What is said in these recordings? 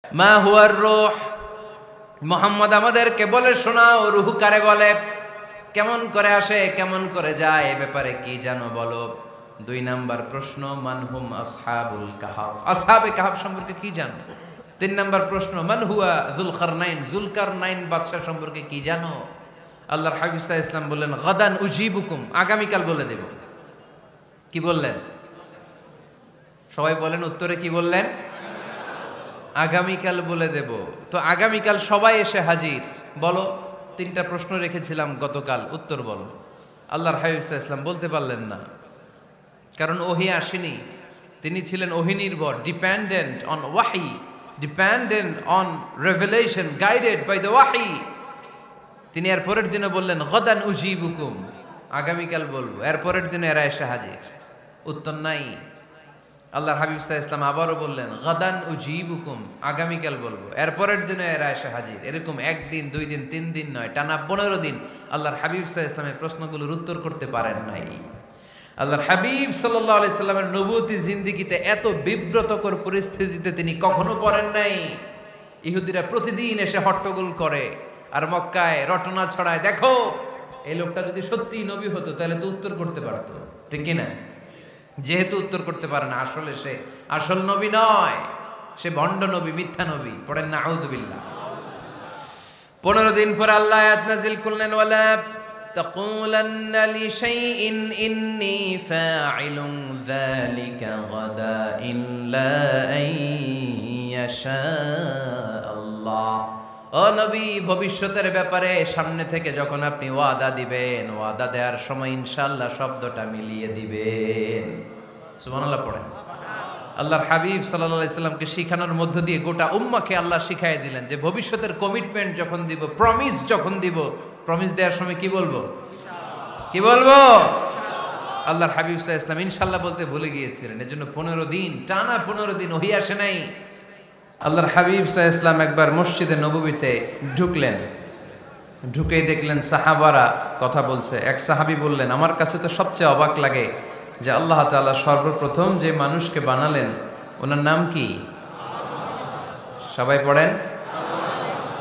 মা হুয়ার রূহ, মুহাম্মদ আমাদেরকে বলে শোনাও রূহ কারে বলে, কেমন করে আসে, কেমন করে যায়, এ ব্যাপারে কি জানো বলো। 2 নাম্বার প্রশ্ন, মানহুম আসহাবুল কাহাফ, আসহাবে কাহাফ সম্পর্কে কি জানো। 3 নাম্বার প্রশ্ন, মান হুয়া যুলকারনাইন, যুলকারনাইন বাদশা সম্পর্কে কি জানো। আল্লাহর হাবিব সাল্লাল্লাহু আলাইহি ওয়াসাল্লাম বললেন গাদান উজিবুকুম, আগামীকাল বলে দেব। কি বললেন? সবাই বলেন উত্তরে কি বললেন? আগামীকাল বলে দেব। তো আগামীকাল সবাই এসে হাজির। বলো, 3টা প্রশ্ন রেখেছিলাম গতকাল, উত্তর বলো। আল্লাহর হাবিব সাল্লাল্লাহু আলাইহি ওয়াসাল্লাম বলতে পারলেন না, কারণ ওহী আসেনি। তিনি ছিলেন ওহী নির্ভর, ডিপেন্ডেন্ট অন ওয়াহি, dependent on revelation, guided by the ওয়াহি। তিনি এর পরের দিনে বললেন গাদান উজিবুকুম, আগামীকাল বলবো। এর পরের দিনে এরা এসে হাজির, উত্তর নাই। আল্লাহর হাবিব সাল্লাল্লাহু আলাইহি ওয়াসাল্লাম আবারও বললেন গাদান উজিবুকুম, আগামীকাল বলবো। এর পরের দিনে এরা এসে হাজির। এরকম 1 দিন 2 দিন 3 দিন নয়, টানা 15 দিন আল্লাহর হাবিব সাল্লাল্লাহু আলাইহি ওয়াসাল্লামের প্রশ্নগুলোর উত্তর করতে পারেন নাই। আল্লাহর হাবিব সাল্লাল্লাহু আলাইহি সাল্লামের নবুয়তি জিন্দেগিতে এত বিব্রতকর পরিস্থিতিতে তিনি কখনো পড়েন নাই। ইহুদিরা প্রতিদিন এসে হট্টগোল করে আর মক্কায় রটনা ছড়ায়, দেখো এই লোকটা যদি সত্যিই নবী হতো তাহলে তো উত্তর করতে পারতো, ঠিক কি না? যেহেতু উত্তর করতে পারে না, আসলে সে আসল নবী নয়, সে ভণ্ড নবী, মিথ্যা নবী। পড়েন না আউযুবিল্লাহ। 15 দিন পর আল্লাহ আয়াত নাযিল করলেন, ওয়ালা তাকুলান্না লিশাইইন ইন্নী ফাইলুন যালিকা গাদা ইল্লা আইয়াশা আল্লাহ। ও নবী, ভবিষ্যতের ব্যাপারে সামনে থেকে যখন আপনি ওয়াদা দিবেন, ওয়াদা দেওয়ার সময় ইনশাআল্লাহ শব্দটা মিলিয়ে দিবেন। সুবহানাল্লাহ পড়েন। আল্লাহর হাবিব সাল্লাল্লাহু আলাইহি সাল্লামকে শিখানোর মধ্য দিয়ে গোটা উম্মাহকে আল্লাহ শিখাই দিলেন যে ভবিষ্যতের কমিটমেন্ট যখন দিব, প্রমিস যখন দিব, প্রমিস দেওয়ার সময় কি বলবো? কি বলবো? আল্লাহর হাবিব সাল্লাল্লাহু আলাইহি সাল্লাম ইনশাআল্লাহ বলতে ভুলে গিয়েছিলেন। এজন্য 15 দিন, টানা 15 দিন ওহী আসে নাই। আল্লাহর হাবিব সাল্লাল্লাহু আলাইহি সাল্লাম একবার মসজিদে নববীতে ঢুকলেন, ঢুকেই দেখলেন সাহাবারা কথা বলছে। এক সাহাবী বললেন, আমার কাছে তো সবচেয়ে অবাক লাগে যে আল্লাহ তাআলা সর্বপ্রথম যে মানুষকে বানালেন ওনার নাম কি? সবাই পড়েন।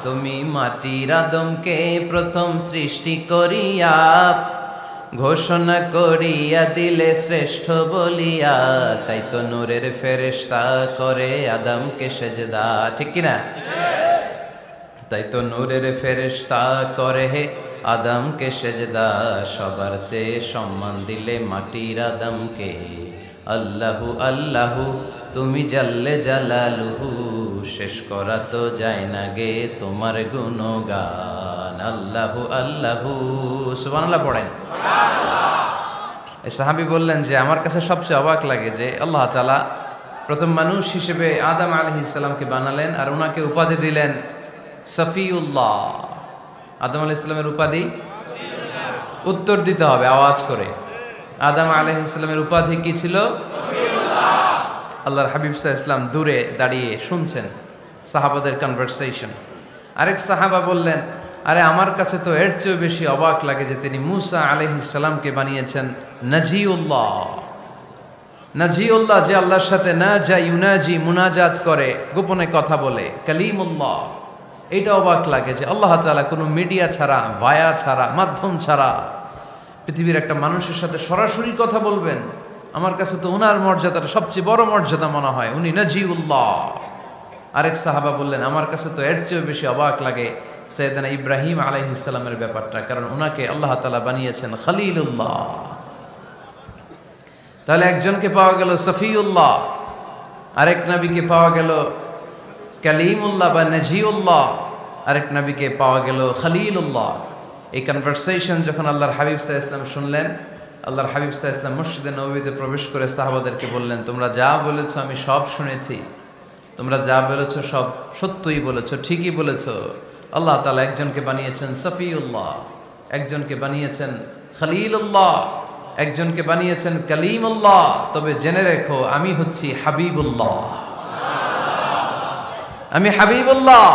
তুমি মাটির আদমকে প্রথম সৃষ্টি করিয়া ঘোষণা করিয়া দিলে শ্রেষ্ঠ বলিয়া, তাই তো নূরের ফেরেশতা করে আদমকে সেজদা, ঠিক কিনা? তাই তো নূরের ফেরেশতা করে হে আদমকে সেজদা, সবার চেয়ে সম্মান দিলে মাটির আদমকে। আল্লাহু আল্লাহু তুমি জাল্লে জালালুহু, শেষ করা তো যায় না গে তোমার গুণগান। আল্লাহু আল্লাহু, সুবহানাল্লাহ পড়েন। এই সাহাবী বললেন যে আমার কাছে সবচেয়ে অবাক লাগে যে আল্লাহ তাআলা প্রথম মানুষ হিসেবে আদম আলাইহিস সালামকে বানালেন আর ওনাকে উপাধি দিলেন সফিউল্লাহ। আদম আলাইহিস সালামের উপাধি উত্তর দিতে হবে আওয়াজ করে। আদম আলাইহিস সালামের উপাধি কি ছিল? আল্লাহর হাবিব সাল্লাল্লাহু আলাইহি ওয়াসাল্লাম দূরে দাঁড়িয়ে শুনছেন সাহাবাদের কনভারসেশন। আরেক সাহাবা বললেন, আরে আমার কাছে তো এর চেয়েও বেশি অবাক লাগে যে তিনি মূসা আলাইহিস সালামকে বানিয়েছেন নাজিউল্লাহ। নাজিউল্লাহ, যে আল্লাহর সাথে না যা ইউনাজি, মুনাজাত করে, গোপনে কথা বলে, কালিমুল্লাহ। এইটা অবাক লাগে যে আল্লাহ তাআলা কোনো মিডিয়া ছাড়া, ভায়া ছাড়া, মাধ্যম ছাড়া পৃথিবীর একটা মানুষের সাথে সরাসরি কথা বলবেন। আমার কাছে তো ওনার মর্যাদাটা সবচেয়ে বড় মর্যাদা মনে হয়, উনি নাজিউল্লাহ। আরেক সাহাবা বললেন, আমার কাছে তো এর চেয়েও বেশি অবাক লাগে সাইয়েদনা ইব্রাহিম আলাইহিস সালামের ব্যাপারটা, কারণ ওনাকে আল্লাহ তাআলা বানিয়েছেন খলিলুল্লাহ। তাহলে একজনকে পাওয়া গেল সফিউল্লাহ, আরেক নবীকে পাওয়া গেল কালিমুল্লাহ বা নাজিউল্লাহ, আরেক নবীকে পাওয়া গেল খলিলুল্লাহ। এই কনভারসেশন যখন আল্লাহর হাবিব সাল্লাল্লাহু আলাইহি ওয়াসাল্লাম শুনলেন, আল্লাহর হাবিব সাল্লাল্লাহু আলাইহি ওয়াসাল্লাম মসজিদে নববীতে প্রবেশ করে সাহাবাদেরকে বললেন, তোমরা যা বলেছো আমি সব শুনেছি, তোমরা যা বলেছো সব সত্যই বলেছো, ঠিকই বলেছো। আল্লাহ তাআলা একজনকে বানিয়েছেন সফিউল্লাহ, একজনকে বানিয়েছেন খলিলুল্লাহ, একজনকে বানিয়েছেন কালিমুল্লাহ। তবে জেনে রেখো আমি হচ্ছি হাবিবুল্লাহ, আমি Habibullah.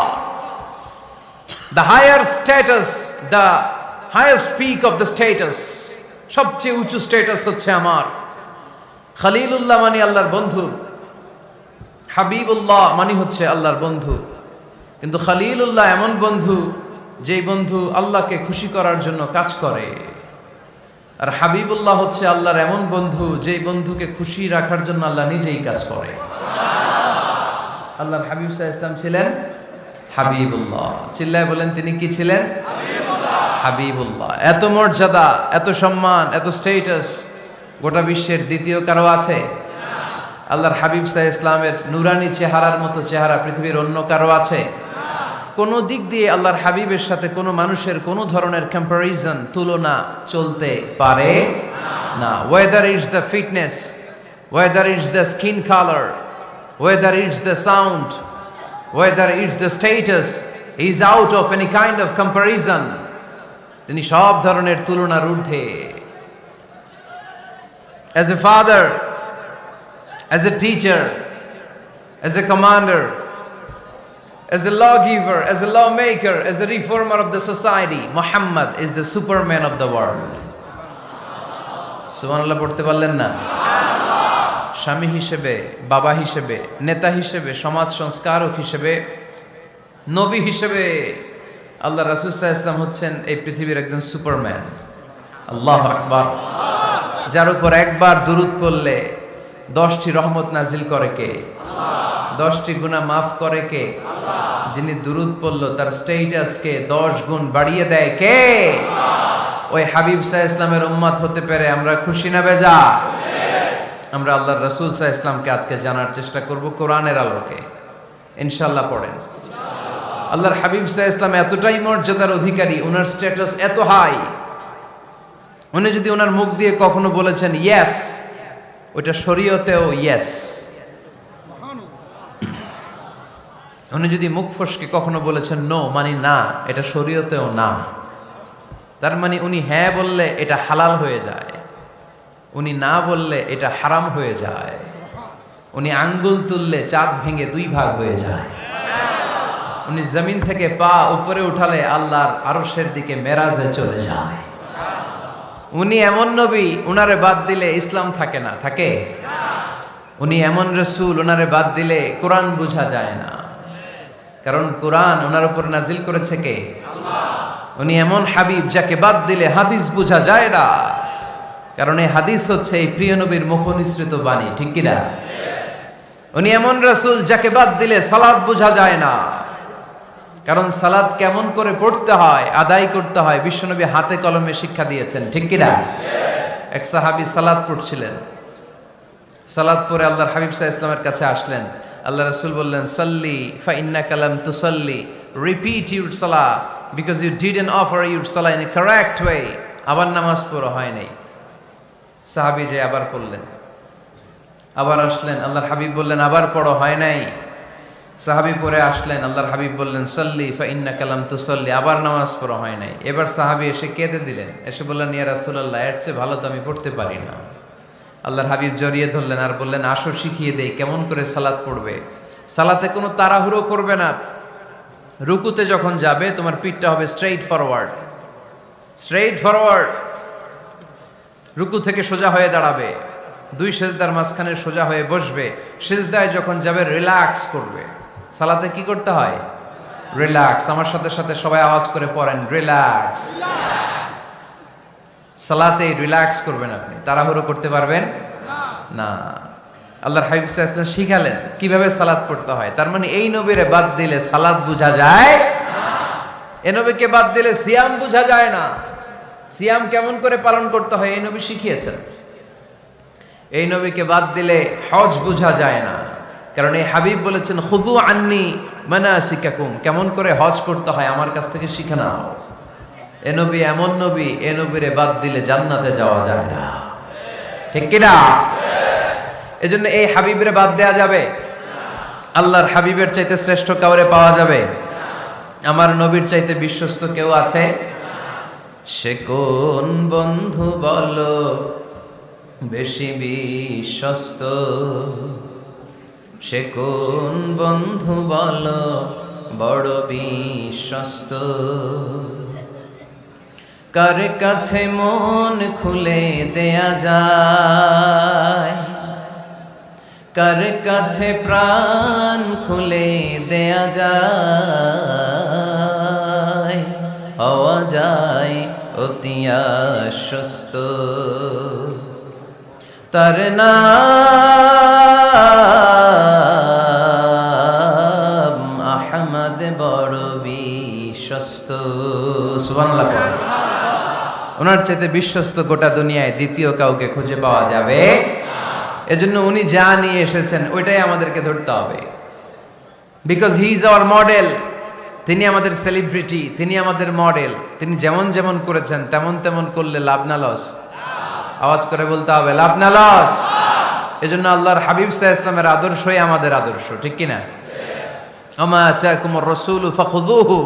The higher status, the highest peak of the status, সবচেয়ে উঁচু স্ট্যাটাস হচ্ছে আমার। খলিলুল্লাহ মানে আল্লাহর বন্ধু, হাবিবুল্লাহ মানে হচ্ছে আল্লাহর বন্ধু, কিন্তু খলিলুল্লাহ এমন বন্ধু যেই বন্ধু আল্লাহকে খুশি করার জন্য কাজ করে। আর হাবিবুল্লাহ হচ্ছে আল্লাহর এমন বন্ধু যেই বন্ধুকে খুশি রাখার জন্য আল্লাহ নিজেই কাজ করে। আল্লাহর হাবিব সাল্লাল্লাহু আলাইহি ওয়াসাল্লাম ছিলেন হাবিবুল্লাহ। চিল্লায় বলেন তিনি কি ছিলেন? হাবিবুল্লাহ। এত মর্যাদা, এত সম্মান, এত স্টেটাস গোটা বিশ্বের দ্বিতীয় কারো আছে? আল্লাহর হাবিব সাল্লাল্লাহু আলাইহি ওয়াসাল্লামের নুরানি চেহারার মতো চেহারা পৃথিবীর অন্য কারো আছে? কোনো দিক দিয়ে আল্লাহর হাবিবের সাথে কোনো মানুষের কোনো ধরনের কম্প্যারিজন, তুলনা চলতে পারে না। Whether it's the fitness, whether it's the skin colour, whether it's the sound, whether it's the status, is out of any kind of comparison. তিনি সব ধরনের তুলনার ঊর্ধ্বে। As a father, as a teacher, as a commander, as a lawgiver, as a lawmaker, as a reformer of the society, Muhammad is the superman of the world. সুবহানাল্লাহ পড়তে পারলেন না? স্বামী হিসেবে, বাবা হিসেবে, নেতা হিসেবে, সমাজ সংস্কারক হিসেবে, নবী হিসেবে আল্লাহ রাসূল সাল্লাল্লাহু আলাইহি ওয়াসাল্লাম হচ্ছেন এই পৃথিবীর একজন সুপারম্যান। আল্লাহু আকবার। যার উপর একবার দুরূদ পড়লে 10টি রহমত নাজিল করে কে? 10টি গুনাহ মাফ করে কে? যিনি দুরূদ পড়ল তার স্ট্যাটাসকে 10 গুণ বাড়িয়ে দেয় কে? ওই হাবিব সাল্লাল্লাহু আলাইহি ওয়াসাল্লামের উম্মত হতে পেরে আমরা খুশি না বেজা? আমরা আল্লাহর রাসূল সাল্লাল্লাহু আলাইহি ওয়াসাল্লামকে আজকে জানার চেষ্টা করব কোরআনের আলোকে। ইনশাআল্লাহ পড়েন। আল্লাহর হাবিব সাল্লাল্লাহু আলাইহি ওয়াসাল্লাম এতটাই মর্যাদার অধিকারী, ওনার স্ট্যাটাস এত হাই, উনি যদি ওনার মুখ দিয়ে কখনো বলেছেন ইয়েস, ওইটা শরীয়তেও ইয়েস। উনি যদি মুখ ফসকে কখনো বলেছেন নো, মানে না, এটা শরীয়তেও না। তার মানে উনি হ্যাঁ বললে এটা হালাল হয়ে যায়, উনি না বললে এটা হারাম হয়ে যায়। উনি আঙ্গুল তুললে চাঁদ ভেঙে 2 ভাগ হয়ে যায়। উনি জমিন থেকে পা উপরে উঠালে আল্লাহর আরশের দিকে মেরাজে চলে যায়। উনি এমন নবী, উনারে বাদ দিলে ইসলাম থাকে না, থাকে? উনি এমন রাসূল, উনারে বাদ দিলে কোরআন বোঝা যায় না, কারণ কোরআন ওনার উপর নাজিল করেছে কে? আল্লাহ। উনি এমন হাবিব যাকে বাদ দিলে হাদিস বোঝা যায় না, কারণ এই হাদিস হচ্ছে এই প্রিয় নবীর মুখনিসৃত বাণী, ঠিক কি না? উনি এমন রাসূল যাকে বাদ দিলে সালাত বোঝা যায় না, কারণ সালাত কেমন করে পড়তে হয়, আদায় করতে হয় বিশ্বনবী হাতে কলমে শিক্ষা দিয়েছেন, ঠিক কি না? এক সাহাবী সালাত পড়ছিলেন, সালাত পড়ে আল্লাহর হাবিব সাল্লাল্লাহু আলাইহি ওয়াসাল্লামের কাছে আসলেন। আল্লাহ রাসূল বললেন সাল্লি ফা ইন্নাকা লাম তুসাল্লি, রিপিট ইউর সালাহ because you didn't offer your সালাহ ইন এ কারেক্ট ওয়ে। আবার নামাজ পড়া হয় নাই। সাহাবী যে আবার পড়লেন, আবার আসলেন, আল্লাহর হাবিব বললেন আবার পড়ো, হয় নাই। সাহাবী পরে আসলেন, আল্লাহর হাবিব বললেন সাল্লি ফা ইন্নাকা লাম তুসাল্লি, আবার নামাজ পড়া হয় নাই। এবার সাহাবী এসে কেঁদে দিলেন, এসে বললেন ইয়া রাসূলুল্লাহ, এর চেয়ে ভালো তো আমি পড়তে পারি না। আল্লাহর হাবিব জড়িয়ে ধরলেন আর বললেন আসো শিখিয়ে দেই কেমন করে সালাত পড়বে। সালাতে কোনো তাড়াহুড়ো করবে না। রুকুতে যখন যাবে তোমার পিঠটা হবে স্ট্রেইট ফরওয়ার্ড, স্ট্রেইট ফরওয়ার্ড। রুকু থেকে সোজা হয়ে দাঁড়াবে, 2 সেজদার মাঝখানে সোজা হয়ে বসবে। সেজদায় যখন যাবে রিল্যাক্স করবে। সালাতে কি করতে হয়? রিল্যাক্স। আমার সাথে সাথে সবাই আওয়াজ করে পড়েন রিল্যাক্স। সালাতে রিল্যাক্স করবেন, আপনি তাড়াহুড়ো করতে পারবেন না। আল্লাহর হাবিব সাল্লাল্লাহু আলাইহি ওয়াসাল্লাম শিখালেন কিভাবে সালাত পড়তে হয়। তার মানে এই নবীরে বাদ দিলে সালাত বোঝা যায় না, এই নবীকে বাদ দিলে সিয়াম বোঝা যায় না। সিয়াম কেমন করে পালন করতে হয় এই নবী শিখিয়েছেন। এই নবীকে বাদ দিলে হজ বোঝা যায় না, কারণ এই হাবিব বলেছেন খুযু আন্নী মানাসিকাকুম, কেমন করে হজ করতে হয় আমার কাছ থেকে শিখে নাও। এ নবী এমন নবী, এ নবীরে বাদ দিলে জান্নাতে যাওয়া যায় না, ঠিক কি না? এজন্য এই হাবিবরে বাদ দেয়া যাবে? আল্লাহর হাবিবের চাইতে শ্রেষ্ঠ কাউরে পাওয়া যাবে? আমার নবীর চাইতে বিশ্বস্ত কেউ আছে? সে কোন বন্ধু বলো বেশি বিশ্বস্ত, সে কোন বন্ধু বলো বড় বিশ্বস্ত, কার কাছে মন খুলে দেয়া যায়, কার কাছে প্রাণ খুলে দেয়া যায়, হওয়া যায় অতি আশ্বস্ত। তার নাম আহমদ বড় বিশ্বস্ত। সুবহানাল্লাহ। ওনার চাইতে বিশ্বস্ত গোটা দুনিয়ায় দ্বিতীয় কাউকে খুঁজে পাওয়া যাবে। এজন্য উনি যা নিয়ে এসেছেন ওইটাই আমাদেরকে ধরতে হবে, because he is our model. তিনি আমাদের সেলিব্রিটি, তিনি আমাদের মডেল। তিনি যেমন যেমন করেছেন তেমন তেমন করলে লাভ না লস? আওয়াজ করে বলতে হবে, লাভ না লস? এজন্য আল্লাহর হাবিব সাল্লাল্লাহু আলাইহি ওয়াসাল্লামের আদর্শই আমাদের আদর্শ, ঠিক কি না? ওমা আতাকুমুর রাসূলু ফাখুযুহু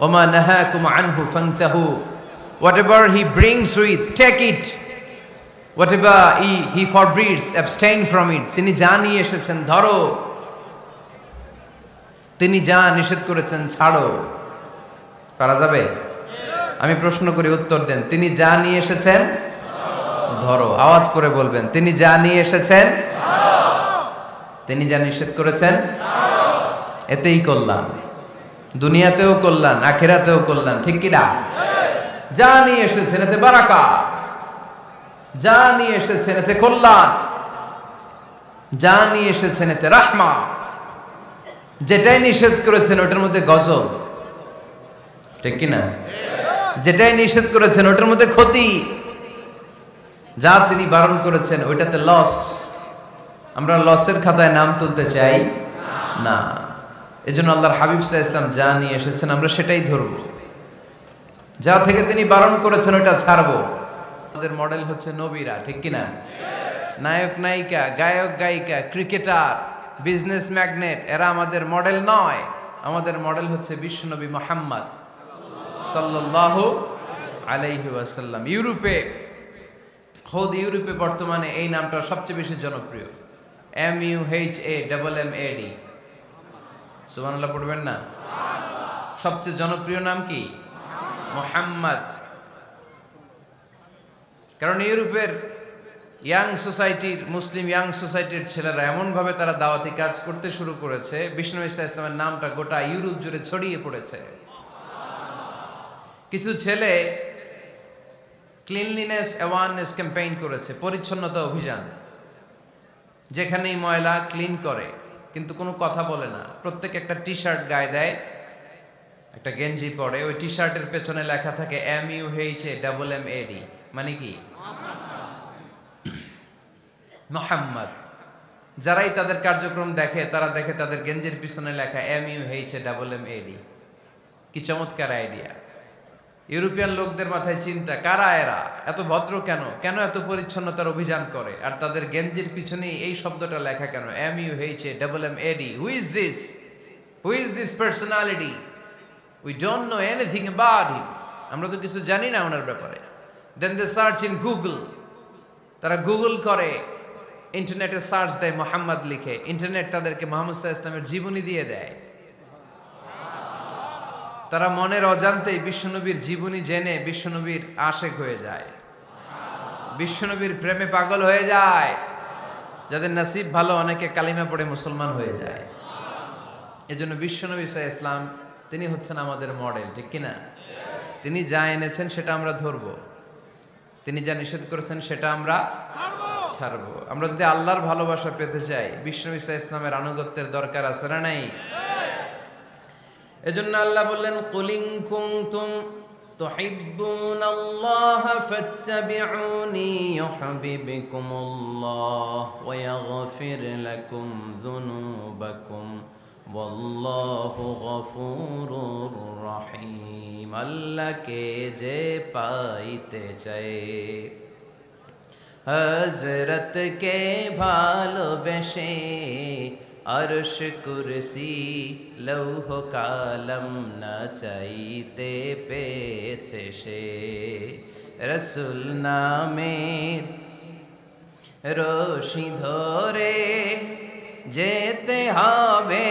ওমা নাহাকুম আনহু ফান্তাহু। Whatever he brings with, take it. Whatever he forbids, abstain from it. তিনি যা নিয়ে এসেছেন ধরো, তিনি যা নিষেধ করেছেন ছাড়ো। পারা যাবে? আমি প্রশ্ন করি, উত্তর দেন। তিনি যা নিয়ে এসেছেন ধরো। আওয়াজ করে বলবেন, তিনি যা নিয়ে এসেছেন ধরো, তিনি যা নিষেধ করেছেন ছাড়ো। এতেই কল্যাণ, দুনিয়াতেও কল্যাণ, আখিরাতেও কল্যাণ, ঠিক কি না? যা নিয়ে এসেছেন এতে বারাকাত, যা নিয়ে এসেছেন এতে কল্যাণ, যা নিয়ে এসেছেন এতে রাহমা। যেটাই নিষেধ করেছেন ওটার মধ্যে গজব, ঠিক কি না? যেটাই নিষেধ করেছেন ওটার মধ্যে ক্ষতি, যা তিনি বারণ করেছেন ওইটাতে লস। আমরা লসের খাতায় নাম তুলতে চাই না। এজন্য আল্লাহর হাবিব সাল্লাল্লাহু আলাইহি ওয়াসাল্লাম যা নিয়ে এসেছেন আমরা সেটাই ধরব, যা থেকে তিনি বারণ করেছেন ওটা ছাড়বো। আমাদের মডেল হচ্ছে নবীরা, ঠিক কি না? নায়ক নায়িকা, গায়ক গায়িকা, ক্রিকেটার, বিজনেস ম্যাগনেট, এরা আমাদের মডেল নয়। আমাদের মডেল হচ্ছে বিশ্বনবী মুহাম্মদ সাল্লাল্লাহু আলাইহি ওয়াসাল্লাম। ইউরোপে বর্তমানে এই নামটা সবচেয়ে বেশি জনপ্রিয়, MUHAMMAD। সুবহানাল্লাহ পড়বেন না? সবচেয়ে জনপ্রিয় নাম কি? মুহাম্মদ। কারণ ইউরোপের ইয়াং সোসাইটির, মুসলিম ইয়াং সোসাইটির ছেলেরা এমনভাবে তারা দাওয়াতি কাজ করতে শুরু করেছে, বিষ্ণু ঈসা ইসলামের নামটা গোটা ইউরোপ জুড়ে ছড়িয়ে পড়েছে। কিছু ছেলে ক্লিনলিনেস অ্যাওয়ারনেস ক্যাম্পেইন করেছে, পরিচ্ছন্নতা অভিযান। যেখানেই ময়লা ক্লিন করে, কিন্তু কোনো কথা বলে না। প্রত্যেক একটা টি শার্ট গায়ে দেয়, একটা গেঞ্জি পরে, ওই টি শার্টের পেছনে লেখা থাকে MUHAMMAD, মানে কি? মুহাম্মদ। যারাই তাদের কার্যক্রম দেখে তারা দেখে তাদের গেঞ্জির পিছনে লেখা MUHAMMAD। কি চমৎকার আইডিয়া! ইউরোপিয়ান লোকদের মাথায় চিন্তা, কারা এরা, এত ভদ্র কেন, কেন এত পরিচ্ছন্নতার অভিযান করে, আর তাদের গেঞ্জির পিছনেই এই শব্দটা লেখা কেন, MUHAMMAD। Who is this personality? We don't know anything about him. আমরা তো কিছু জানি না ওনার ব্যাপারে। Then they search in Google. তারা গুগল করে, ইন্টারনেটে সার্চ দেয় মুহাম্মদ লিখে, ইন্টারনেট তাদেরকে মুহাম্মদ সাল্লাল্লাহু আলাইহি ওয়াসাল্লামের জীবনী দিয়ে দেয়। তারা মনের অজান্তেই বিশ্বনবীর জীবনী জেনে বিশ্বনবীর আশেক হয়ে যায়, বিশ্বনবীর প্রেমে পাগল হয়ে যায়। যাদের নসিব ভালো, অনেকে কালিমা পড়ে মুসলমান হয়ে যায়। এজন্য বিশ্বনবী সাল্লাল্লাহু আলাইহি ওয়াসাল্লাম তিনি হচ্ছেন আমাদের মডেল, ঠিক কিনা? তিনি যা এনেছেন সেটা আমরা ধরবো, তিনি যা নিষেধ করেছেন সেটা আমরা ছাড়বো। আমরা যদি আল্লাহর ভালোবাসা পেতে চাই, বিশ্বনবী সাল্লাল্লাহু আলাইহি ওয়াসাল্লামের আনুগত্যের দরকার আছে না নাই? এজন্য আল্লাহ বললেন, কুল ইন কুনতুম তুহিব্বুনাল্লাহা ফাত্তাবিউনি ইউহিব্বুকুমুল্লাহ ওয়া ইয়াগফির লাকুম যুনুবাকুম ওয়াল্লাহু গফুরুর রহিম। আল্লাহকে যে পাইতে চায়, হযরতকে ভালোবেসে আরশ কুরসি লৌহ কালম না চাইতে পেয়েছে সে। রসুল নামের রশি ধরে যেতে হবে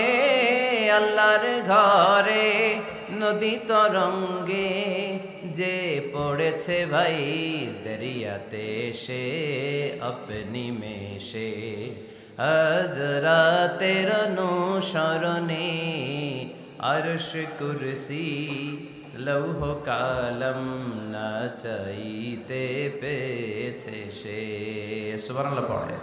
আল্লাহর ঘরে। নদী তরঙ্গে যে পড়েছে ভাই দরিয়াতে সে আপনি মেশে হযরতের অনুসরণে আরশ কুরসি লৌহ কালম না চাইতে পেয়েছে সে। সুবহানাল্লাহ পড়ে।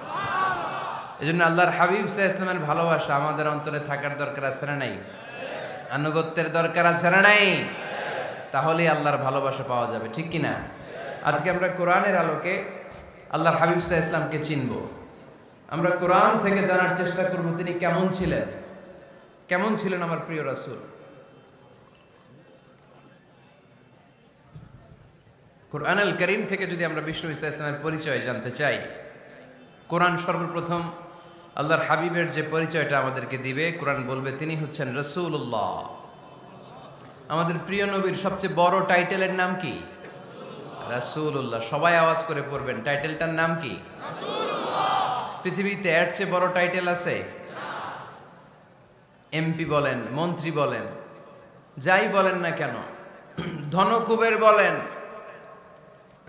এজন্য আল্লাহর হাবিব সাল্লাল্লাহু আলাইহি ওয়াসাল্লামের ভালোবাসা আমাদের অন্তরে থাকার দরকার আছে না নাই? আনুগত্যের দরকার আছে না নাই? তাহলে আল্লাহর ভালোবাসা পাওয়া যাবে, ঠিক কি না? আজকে আমরা কোরআনের আলোকে আল্লাহর হাবিব সাল্লাল্লাহু আলাইহি ওয়াসাল্লামকে চিনব। আমরা কোরআন থেকে জানার চেষ্টা করব তিনি কেমন ছিলেন, কেমন ছিলেন আমার প্রিয় রাসূল। কোরআনুল কারীম থেকে যদি আমরা বিষ্ণু ঈসা ইসলামের পরিচয় জানতে চাই, কোরআন সর্বপ্রথম আল্লাহর হাবিবের যে পরিচয়টা আমাদেরকে দিবে, কোরআন বলবে তিনি হচ্ছেন রাসূলুল্লাহ। আমাদের প্রিয় নবীর সবচেয়ে বড় টাইটেলের নাম কি? রাসূলুল্লাহ। সবাই আওয়াজ করে পড়বেন, টাইটেলটার নাম কি? পৃথিবীতে এর চেয়ে বড় টাইটেল আছে? এমপি বলেন, মন্ত্রী বলেন, যাই বলেন না কেন, ধনকুবের বলেন,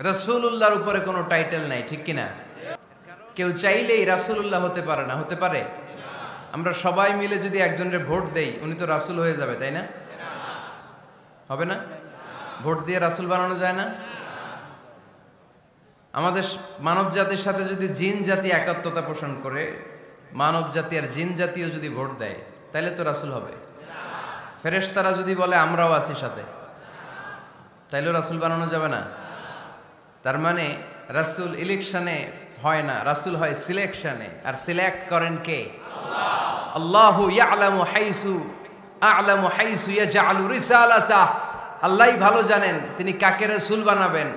রাসূলুল্লাহর উপরে কোনো টাইটেল নাই, ঠিক কিনা? কেউ চাইলেই রাসূলুল্লাহ হতে পারে না, হতে পারে? আমরা সবাই মিলে যদি একজনের ভোট দেই, উনি তো রাসূল হয়ে যাবে, তাই না? হবে না? ভোট দিয়ে রাসূল বানানো যায় না? আমাদের মানব জাতির সাথে যদি জিন জাতি একাত্মতা পোষণ করে, মানব জাতি আর জিন জাতিও যদি ভোট দেয়, তাহলে তো রাসূল হবে। ফেরেশতারা যদি বলে আমরাও আছি সাথে, তাইলেও রাসূল বানানো যাবে না। তার মানে রাসূল ইলেকশনে হয় না, রাসূল হয় সিলেকশনে। আর সিলেক্ট করেন কে? আল্লাহু ইয়ালামু হাইসু ইয়াজআলু রিসালাতাহ। আল্লাহই ভালো জানেন তিনি কাকে রাসূল বানাবেন।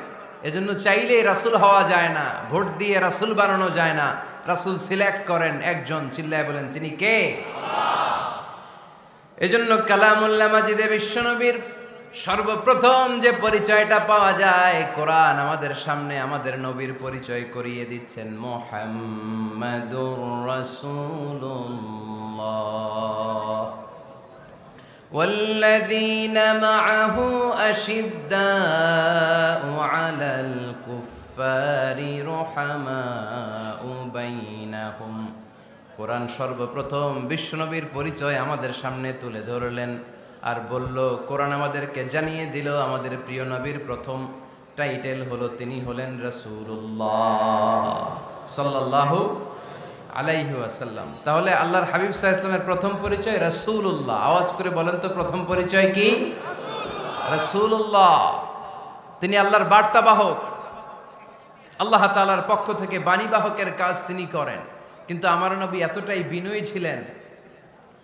এজন্য চাইলেই রাসূল হওয়া যায় না, ভোট দিয়ে রাসূল বানানো যায় না। রাসূল সিলেক্ট করেন একজন, চিল্লায় বলেন তিনি কে? এজন্য কালামুল্লাহ মাজিদে বিশ্বনবীর সর্বপ্রথম যে পরিচয়টা পাওয়া যায়, কোরআন আমাদের সামনে আমাদের নবীর পরিচয় করিয়ে দিচ্ছেন, মুহাম্মাদুর রাসূলুল্লাহ ওয়াল্লাযীনা মাআহু আশিদ্দাউ আলাল কুফফারি রুহামাউ বাইনাহুম। কোরআন সর্বপ্রথম বিশ্বনবীর পরিচয় আমাদের সামনে তুলে ধরলেন আর বলল, কোরআন আমাদেরকে জানিয়ে দিল আমাদের প্রিয় নবীর প্রথম টাইটেল হলো তিনি হলেন রাসূলুল্লাহ সাল্লাল্লাহু আলাইহি ওয়াসাল্লাম। তাহলে আল্লাহর হাবিব সাল্লাল্লাহু আলাইহি ওয়াসাল্লামের প্রথম পরিচয় রাসূলুল্লাহ। আওয়াজ করে বলেন তো প্রথম পরিচয় কি? রাসূলুল্লাহ। তিনি আল্লাহর বার্তাবাহক, আল্লাহ তাআলার পক্ষ থেকে বাণীবাহকের কাজ তিনি করেন। কিন্তু আমার নবী এতটাই বিনয়ী ছিলেন,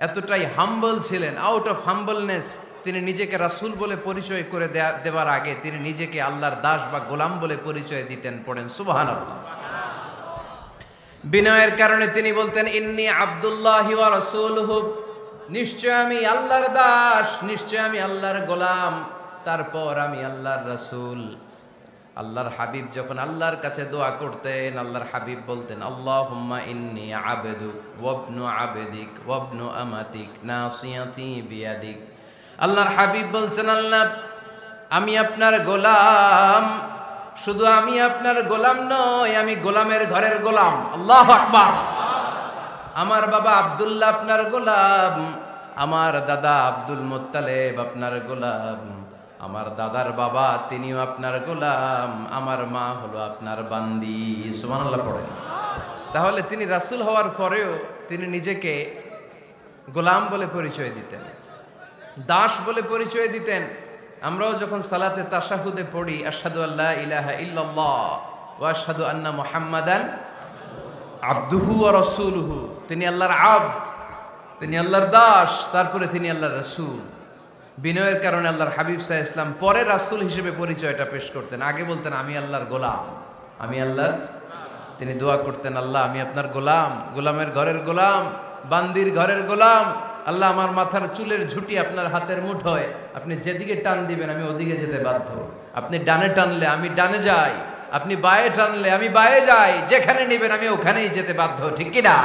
এতটাই হাম্বল ছিলেন, আউট অফ হাম্বলনেস তিনি নিজেকে রাসূল বলে পরিচয় করে দেওয়ার আগে তিনি নিজেকে আল্লাহর দাস বা গোলাম বলে পরিচয় দিতেন। পড়েন সুবহানাল্লাহ। বিনয়ের কারণে তিনি বলতেন, ইন্নী আব্দুল্লাহি ওয়া রাসূলুহু, নিশ্চয় আমি আল্লাহর দাস, নিশ্চয় আমি আল্লাহর গোলাম, তারপর আমি আল্লাহর রাসূল। আল্লাহর হাবিব যখন আল্লাহর কাছে দোয়া করতেন, আল্লাহর হাবিব বলতেন, আল্লাহুম্মা ইন্নী আবদুক ওয়া ইবনু আবদিক ওয়া ইবনু আমাতিক নাসিয়াতি বিয়াদিক। আল্লাহর হাবিব বলছেন, আল্লাহ আমি আপনার গোলাম, শুধু আমি আপনার গোলাম নয়, আমি গোলামের ঘরের গোলাম। আল্লাহু আকবার। আমার বাবা আব্দুল্লাহ আপনার গোলাম, আমার দাদা আব্দুল মুত্তালিব আপনার গোলাম, আমার দাদার বাবা তিনিও আপনার গোলাম, আমার মা হলো আপনার বান্দি। সুবহানাল্লাহ পড়েন। তাহলে তিনি রাসূল হওয়ার পরেও তিনি নিজেকে গোলাম বলে পরিচয় দিতেন, দাস বলে পরিচয় দিতেন। আমরাও যখন সালাতে তাশাহুদে পড়ি, আশহাদু আল্লা ইলাহা ইল্লাল্লাহ ওয়া আশহাদু আন্না মুহাম্মাদান আবদুহু ওয়া রাসূলুহু, তিনি আল্লাহর আবদ, তিনি আল্লাহর দাস, তারপরে তিনি আল্লাহর রাসূল। বিনয়ের কারণে আল্লাহর হাবিব সাল্লাল্লাহু আলাইহি ওয়াসাল্লাম পরে রাসূল হিসেবে পরিচয়টা পেশ করতেন। আগে বলতেন আমি আল্লাহর গোলাম, আমি আল্লাহর। তিনি দোয়া করতেন, আল্লাহ আমি আপনার গোলাম, গোলামের ঘরের গোলাম, বান্দির ঘরের গোলাম। আল্লাহ আমার মাথার চুলের ঝুঁটি আপনার হাতের মুঠোয়, আপনি যেদিকে টান দিবেন আমি ওদিকে যেতে বাধ্য। আপনি ডানে টানলে আমি ডানে যাই, আপনি বায়ে টানলে আমি বায়ে যাই, যেখানে নেবেন আমি ওখানেই যেতে বাধ্য, ঠিক কিনা?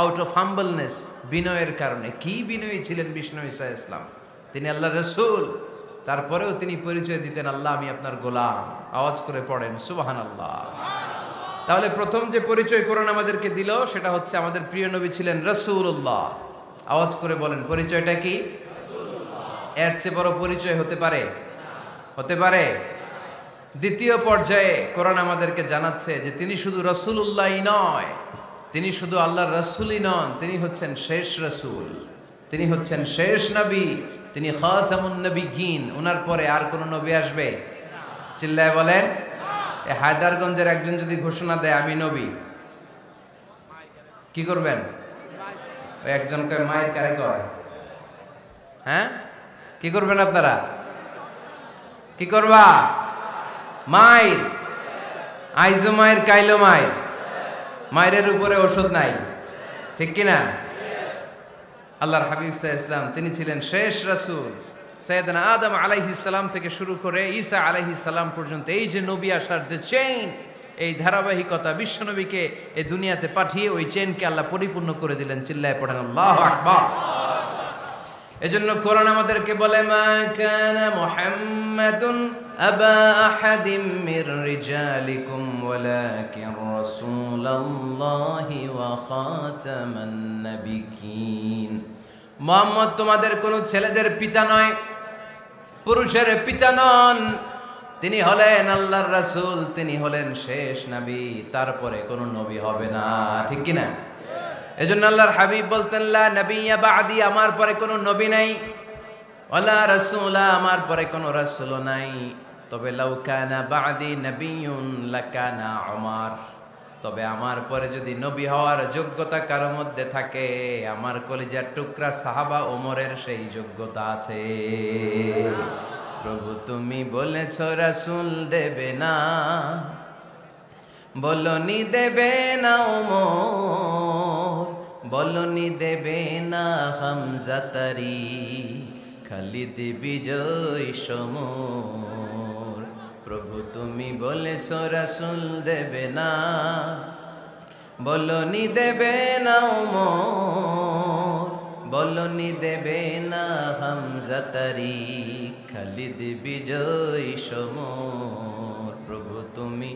আউট অফ হাম্বলনেস, বিনয়ের কারণে। কি বিনয়ী ছিলেন বিষ্ণু ঈসা ইসলাম। তিনি আল্লাহর রাসূল, তারপরেও তিনি পরিচয় দিতেন, আল্লাহ আমি আপনার গোলাম। আওয়াজ করে পড়েন সুবহানাল্লাহ। তাহলে প্রথম যে পরিচয় কোরআন আমাদেরকে দিল সেটা হচ্ছে আমাদের প্রিয় নবী ছিলেন রাসূলুল্লাহ। আওয়াজ করে বলেন পরিচয়টা কি? এর চেয়ে বড় পরিচয় হতে পারে? হতে পারে? দ্বিতীয় পর্যায়ে কোরআন আমাদেরকে জানাচ্ছে যে তিনি শুধু রাসূলুল্লাহই নয়, তিনি শুধু আল্লাহর রাসূলই নন, তিনি হচ্ছেন শেষ রাসূল, তিনি হচ্ছেন শেষ নবী, তিনি খাতামুন নবিয়্যিন। ওনার পরে আর কোন নবী আসবে? চিল্লায় বলেন। এই হায়দারগঞ্জের একজন যদি ঘোষণা দেয় আমি নবী, কি করবেন? ওই একজন কয় মায়ের কারে কয়, হ্যাঁ কি করবেন আপনারা? কি করবা? মায়ের আইজো মায়ের কাইলো মায়ের, মায়ের উপরে ওষুধ নাই, ঠিক কিনা? আল্লাহর হাবিব সাল্লাল্লাহু আলাইহি ওয়াসাল্লাম তিনি ছিলেন শেষ রাসূল। সাইয়েদনা আদম আলাইহিস সালাম থেকে শুরু করে ঈসা আলাইহিস সালাম পর্যন্ত এই যে নবী আসার যে চেইন, এই ধারাবাহিকতা, বিশ্বনবীকে এই দুনিয়াতে পাঠিয়ে ওই চেইনকে আল্লাহ পরিপূর্ণ করে দিলেন। চিল্লায় পড়েন আল্লাহু আকবার। এজন্য কোরআন আমাদেরকে বলে মা কানা মুহাম্মাদুন আবা আহাদিম মির রিজালিকুম ওয়ালাকিন রাসূলুল্লাহি ওয়া খাতামান নাবিয়্যিন। মুহাম্মদ তোমাদের কোন ছেলেদের পিতা নয়, পুরুষের পিতা নন, তিনি হলেন আল্লাহর রাসূল, তিনি হলেন শেষ নবী, তারপরে কোন নবী হবে না, ঠিক কি না? এজন্য আল্লাহর হাবিব বলতেন লা নবিয়্যা বা'দি, আমার পরে কোনো নবী নাই, ওয়ালা রাসূলা, আমার পরে কোনো রাসূল নাই। তবে লাউ কানা বা'দি নবিয়্যুন লাকানা উমর, তবে আমার পরে যদি নবী হওয়ার যোগ্যতা কারো মধ্যে থাকে, আমার কলিজার টুকরা সাহাবা ওমরের সেই যোগ্যতা আছে। প্রভু তুমি বলেছো রাসূল দেবে না, বলনি দেবে না ওমর, বলনি দেবে না হামজা তারি, খালিদ বিজয় সমর। প্রভু তুমি বলেছ রাসূল দেবে না, বলনি দেবে না ওমর, বলনি দেবে না হামজা তারি, খালিদ বিজয় সমর। প্রভু তুমি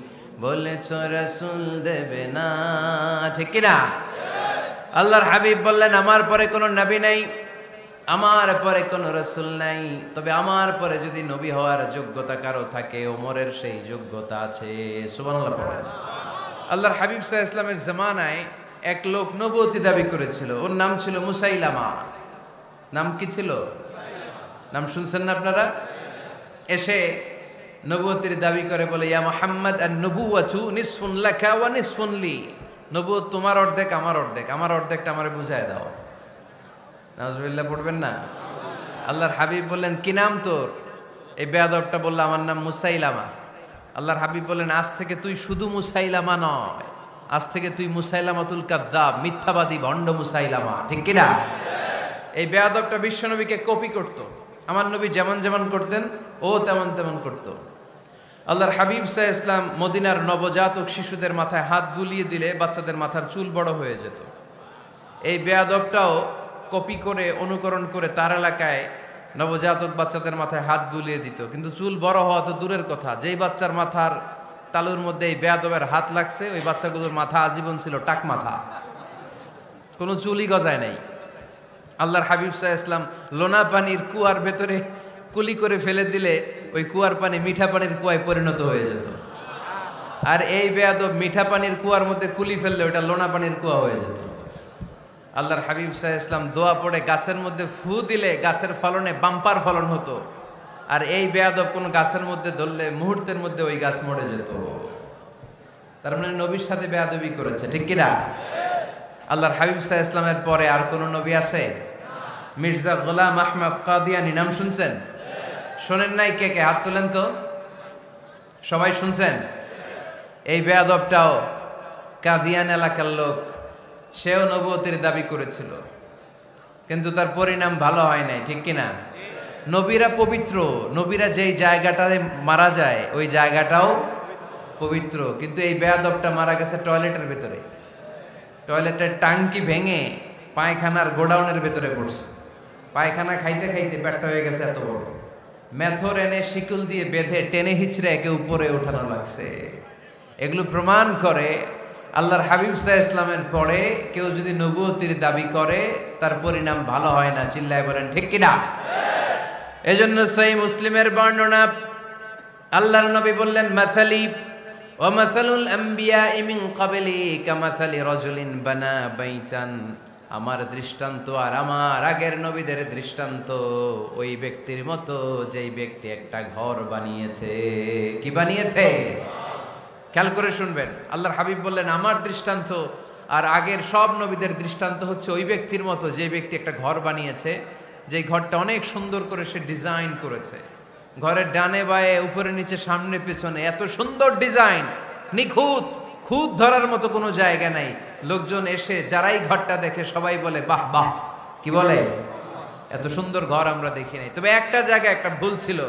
বলেছ রাসূল দেবে না, ঠিক কি না? আল্লাহর হাবিব বললেন আমার পরে কোনো নবী নাই, আমার পরে কোনো রাসূল নাই, তবে আমার পরে যদি নবী হওয়ার যোগ্যতা কারো থাকে, ওমরের সেই যোগ্যতা আছে। সুবহানাল্লাহ পড়েন। আল্লাহর হাবিব সাল্লাল্লাহু আলাইহি ওয়াসাল্লামের জামানায় এক লোক নবুয়তি দাবি করেছিল, ওর নাম ছিল মুসাইলামা। নাম কি ছিল? নাম শুনছেন না আপনারা? এসে নবুয়তির দাবি করে বলে ইয়া মুহাম্মদ আন-নবুওয়াতু নিসফুন লাকা ওয়া নিসফুন লি, নবুয়ত তোমার অর্ধেক আমার অর্ধেক, আমার অর্ধেকটা আমারে বুঝায় দাও। নাউজুবিল্লাহ পড়বেন না? আল্লাহর হাবিব বললেন কি নাম তোর? এই বেয়াদবটা বলল আমার নাম মুসাইলামা। আল্লাহর হাবিব বললেন আজ থেকে তুই শুধু মুসাইলামা নয়, আজ থেকে তুই মুসাইলামাতুল কাযযাব, মিথ্যাবাদী ভণ্ড মুসাইলামা, ঠিক কি না? এই বেয়াদবটা বিশ্বনবীকে কপি করত, আমার নবী যেমন যেমন করতেন ও তেমন তেমন করত। আল্লাহর হাবিব সাল্লাল্লাহু আলাইহি ওয়াসাল্লাম মদিনার নবজাতক শিশুদের মাথায় হাত বুলিয়ে দিলে বাচ্চাদের মাথার চুল বড় হয়ে যেত। এই বেয়াদবটাও কপি করে অনুকরণ করে তার এলাকায় নবজাতক বাচ্চাদের মাথায় হাত বুলিয়ে দিত, কিন্তু চুল বড় হওয়া তো দূরের কথা, যেই বাচ্চার মাথার তালুর মধ্যে এই বেয়াদবের হাত লাগছে ওই বাচ্চাগুলোর মাথা আজীবন ছিল টাক মাথা, কোনো চুলই গজায় নাই। আল্লাহর হাবিব সাল্লাল্লাহু আলাইহি ওয়াসাল্লাম লোনা পানির কুয়ার ভেতরে কুলি করে ফেলে দিলে ওই কুয়ার পানি মিঠা পানির কুয়ায় পরিণত হয়ে যেত। আর এই বেয়াদব মিঠা পানির কুয়ার মধ্যে কুলি ফেললে ওটা লোনা পানির কুয়া হয়ে যেত। আল্লাহর হাবিব সাল্লাল্লাহু আলাইহি ওয়াসাল্লাম দোয়া পড়ে গাছের মধ্যে ফু দিলে গাছের ফলনে বাম্পার ফলন হতো, আর এই বেয়াদব কোন গাছের মধ্যে ধরলে মুহূর্তের মধ্যে ওই গাছ মরে যেত। তার মানে নবীর সাথে বেয়াদবি করেছে, ঠিক কিনা? আল্লাহর হাবিব সাল্লাল্লাহু আলাইহি ওয়াসাল্লামের পরে আর কোন নবী আছে? মির্জা গোলাম আহমদ কাদিয়ানী নাম শুনছেন? শোনেন নাই? কে কে হাত তোলেন তো। সবাই শুনছেন? এই বেয়াদবটাও কাদিয়ান এলাকার লোক, সেও নবুয়তির দাবি করেছিল, কিন্তু তার পরিণাম ভালো হয় নাই, ঠিক কিনা? নবীরা পবিত্র, নবীরা যেই জায়গাটায় মারা যায় ওই জায়গাটাও পবিত্র, কিন্তু এই বেয়াদবটা মারা গেছে টয়লেটের ভেতরে, টয়লেটের টাঙ্কি ভেঙে পায়খানার গোডাউনের ভেতরে পড়ছে। পায়খানা খাইতে খাইতে পেটটা হয়ে গেছে এত বড়, মেথর এনে শিকল দিয়ে বেঁধে টেনে হিচড়ে একে উপরে ওঠানো লাগছে। এগুলো প্রমাণ করে আল্লাহর হাবিব সাল্লাল্লাহু আলাইহি ইসলামের পরে কেউ যদি নবুয়তির দাবি করে তার পরিণাম ভালো হয় না। চিল্লায় বলেন ঠিক কিনা? এজন্য সহিহ মুসলিমের বর্ণনা, আল্লাহর নবী বললেন, মাসালি ওয়া মাসালুল আমবিয়াই মিন ক্বাবলি কামাসালি রাজুলিন বানা বাইতান, আমার দৃষ্টান্ত আর আমার আগের নবীদের দৃষ্টান্ত ওই ব্যক্তির মতো যেই ব্যক্তি একটা ঘর বানিয়েছে। কি বানিয়েছে? খেয়াল করে শুনবেন, আল্লাহর হাবিব বললেন আমার দৃষ্টান্ত আর আগের সব নবীদের দৃষ্টান্ত হচ্ছে ওই ব্যক্তির মতো যে ব্যক্তি একটা ঘর বানিয়েছে, যে ঘরটা অনেক সুন্দর করে সে ডিজাইন করেছে। ঘরের ডানে বায়ে উপরে নিচে সামনে পেছনে এত সুন্দর ডিজাইন, নিখুঁত, খুঁত ধরার মতো কোনো জায়গা নাই। লোকজন এসে যারাই ঘরটা দেখে সবাই বলে বাহ বাহ। কি বলে? এত সুন্দর ঘর আমরা দেখি নাই। তবে একটা জায়গায় একটা ভুল ছিল,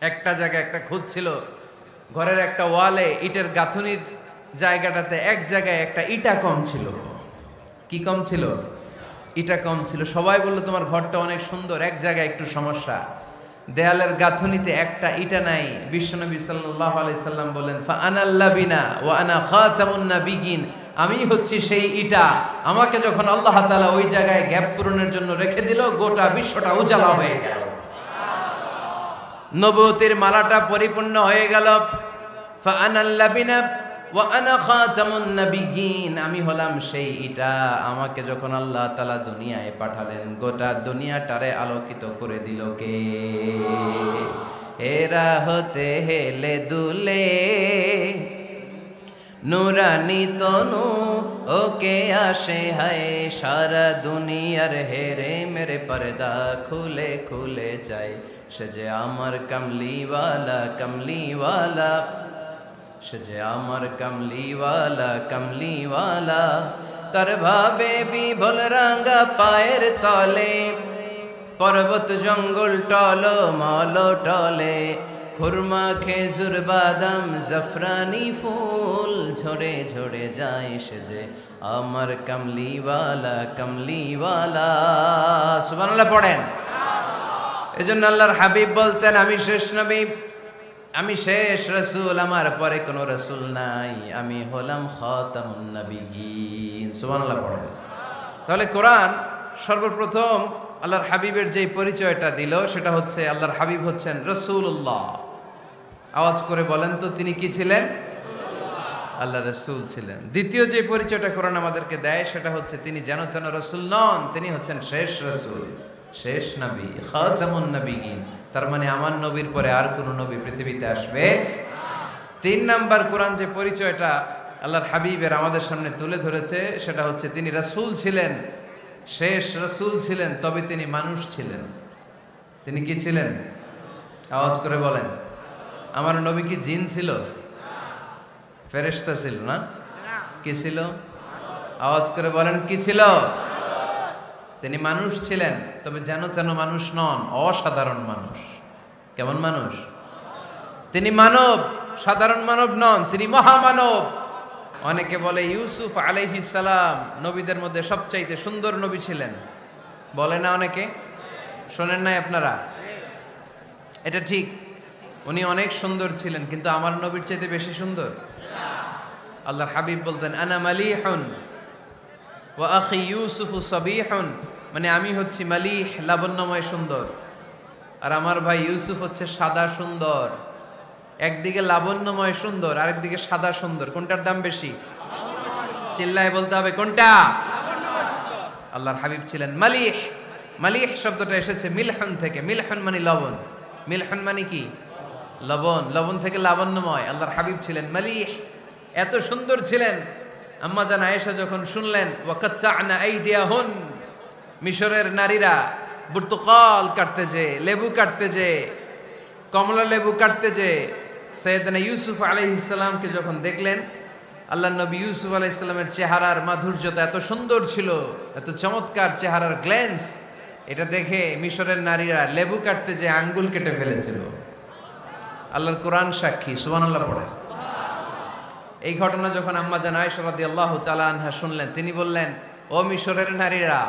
একটা জায়গায় একটা খুঁত ছিল। ঘরের একটা ওয়ালে ইটের গাঁথুনির জায়গাটাতে এক জায়গায় একটা ইটা কম ছিল। কি কম ছিল? ইটা কম ছিল। সবাই বললো তোমার ঘরটা অনেক সুন্দর, এক জায়গায় একটু সমস্যা, দেয়ালের গাঁথুনিতে একটা ইটা নাই। বিশ্বনবী সাল্লাল্লাহু আলাইহি সাল্লাম বলেন, ফা আনাল লাবিনা ওয়া আনা খাতামুন নাবিয়িন, আমি হচ্ছি সেই ইটা। আমাকে যখন আল্লাহ তাআলা ওই জায়গায় গ্যাপ পূরণের জন্য রেখে দিল, গোটা বিশ্বটা উজালা হয়ে গেল, নবুয়তের মালাটা পরিপূর্ণ হয়ে গেল। ফা আনাল লাবিনা ওয়া আনা খাতামুন নাবিয়িন, আমি হলাম সেই ইটা। আমাকে যখন আল্লাহ তাআলা দুনিয়ায় পাঠালেন, গোটা দুনিয়াটারে আলোকিত করে দিল কে? এরা হতে হেলে দুলে নুরানি তনু ওকে আসে হায়, সারা দুনিয়ার হেরে মেরে পর্দা খুলে খুলে যায়। সে যে আমার কামলিওয়ালা কামলিওয়ালা, সে যে আমার কামলিওয়ালা কামলিওয়ালা, তার ভাবে বিভোল রাঙ্গা পায়ের তলে, পর্বত জঙ্গল টল মল টলে, খুরমা খেজুর বাদাম জাফরানি ফুল ঝরে ঝরে যায়। সে যে আমার কামলিওয়ালা কামলিওয়ালা। সুবহানাল্লাহ পড়েন। এজন্য আল্লাহর হাবিব বলতেন, আমি শেষ নবী, আমি শেষ রাসূল, আমার পরে কোনো রাসূল নাই, আমি হলাম খাতামুন নাবিয়িন। সুবহানাল্লাহ পড়েন। তাহলে কোরআন সর্বপ্রথম আল্লাহর হাবিবের যে পরিচয়টা দিল সেটা হচ্ছে আল্লাহর হাবিব হচ্ছেন রাসূলুল্লাহ। আওয়াজ করে বলেন তো, তিনি কি ছিলেন? আল্লাহ রাসূল ছিলেন। দ্বিতীয় যে পরিচয়টা কোরআন আমাদেরকে দেয় সেটা হচ্ছে তিনি যেন তেন রাসূল নন, তিনি হচ্ছেন শেষ রাসূল, শেষ নবী, খাতামুন নাবিয়িন। তার মানে আমার নবীর পরে আর কোন নবী পৃথিবীতে আসবে। তিন নাম্বার কোরআন যে পরিচয়টা আল্লাহর হাবিবের আমাদের সামনে তুলে ধরেছে সেটা হচ্ছে তিনি রাসূল ছিলেন, শেষ রাসূল ছিলেন, তবে তিনি মানুষ ছিলেন। তিনি কি ছিলেন? আওয়াজ করে বলেন। আমার নবী কি জিন ছিল? ফেরেশতা ছিল না? কি ছিল? আওয়াজ করে বলেন, কি ছিল? তিনি মানুষ ছিলেন, তবে যেন তেন মানুষ নন, অসাধারণ মানুষ। কেমন মানুষ? তিনি মানব, সাধারণ মানব নন, তিনি মহামানব। অনেকে বলে ইউসুফ আলাইহিস সালাম নবীদের মধ্যে সবচাইতে সুন্দর নবী ছিলেন, বলে না অনেকে? শোনেন নাই আপনারা? এটা ঠিক, উনি অনেক সুন্দর ছিলেন, কিন্তু আমার নবীর চাইতে বেশি সুন্দর। আল্লাহর হাবিব বলতেন, আনা মালিহুন ওয়া আখি ইউসুফু সাবিহুন, মানে আমি হচ্ছি মালিহ, লাবণ্যময় সুন্দর, আর আমার ভাই ইউসুফ হচ্ছে সাদা সুন্দর। একদিকে লাবণ্যময় সুন্দর, আরেকদিকে সাদা সুন্দর, কোনটার দাম বেশি? চিল্লায় বলতে হবে কোনটা? আল্লাহর হাবিব ছিলেন মালিহ। মালিহ শব্দটা এসেছে মিলহন থেকে। মিলহন মানে লবণ, মিলহন মানে কি? লবণ। লবণ থেকে লাবণ্যময়। আল্লাহর হাবিব ছিলেন মালিহ, এত সুন্দর ছিলেন। আম্মা জান আয়েশা যখন শুনলেন ওয়াকাত্তা'না আইদিয়াহুন, মিশরের নারীরা বুর্তুকাল কাটতে যে, লেবু কাটতে যে, কমলা লেবু কাটতে যে সাইয়েদনা ইউসুফ আলাইহিস সালামকে যখন দেখলেন, আল্লাহর নবী ইউসুফ আলাইহিস সালামের চেহারার মাধুর্যতা এত সুন্দর ছিল, এত চমৎকার চেহারার গ্ল্যান্স, এটা দেখে মিশরের নারীরা লেবু কাটতে যে আঙ্গুল কেটে ফেলেছিল। আল্লাহর কোরআন সাক্ষী। সুবহানাল্লাহ পড়ে। এই ঘটনা যখন আম্মা জান আয়েশা রাদিয়াল্লাহু তাআলা আনহা শুনলেন, তিনি বললেন, ও মিশরের নারীরা,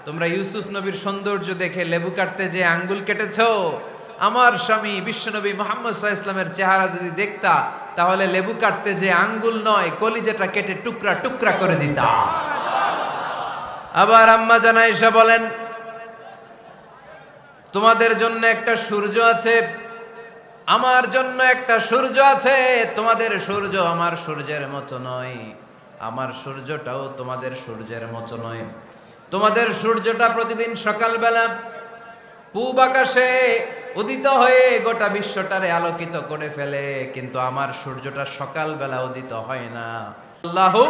তোমরা ইউসুফ নবীর সৌন্দর্য দেখে লেবু কাটতে যে আঙ্গুল কেটেছো, আমার স্বামী বিশ্বনবী মুহাম্মদ সাল্লাল্লাহু আলাইহি ওয়াসাল্লামের চেহারা যদি দেখতা তাহলে লেবু কাটতে যে আঙ্গুল নয় কলিজাটা কেটে টুকরা টুকরা করে দিতাম। আবার আম্মা জান আয়েশা বলেন, তোমাদের জন্য একটা সূর্য আছে, আমার জন্য একটা সূর্য আছে। তোমাদের সূর্য আমার সূর্যের মতো নয়, আমার সূর্যটাও তোমাদের সূর্যের মতো নয়। তোমাদের সূর্যটা প্রতিদিন সকালবেলা পূব আকাশে উদিত হয়ে গোটা বিশ্বটারে আলোকিত করে ফেলে, কিন্তু আমার সূর্যটা সকালবেলা উদিত হয় না। আল্লাহু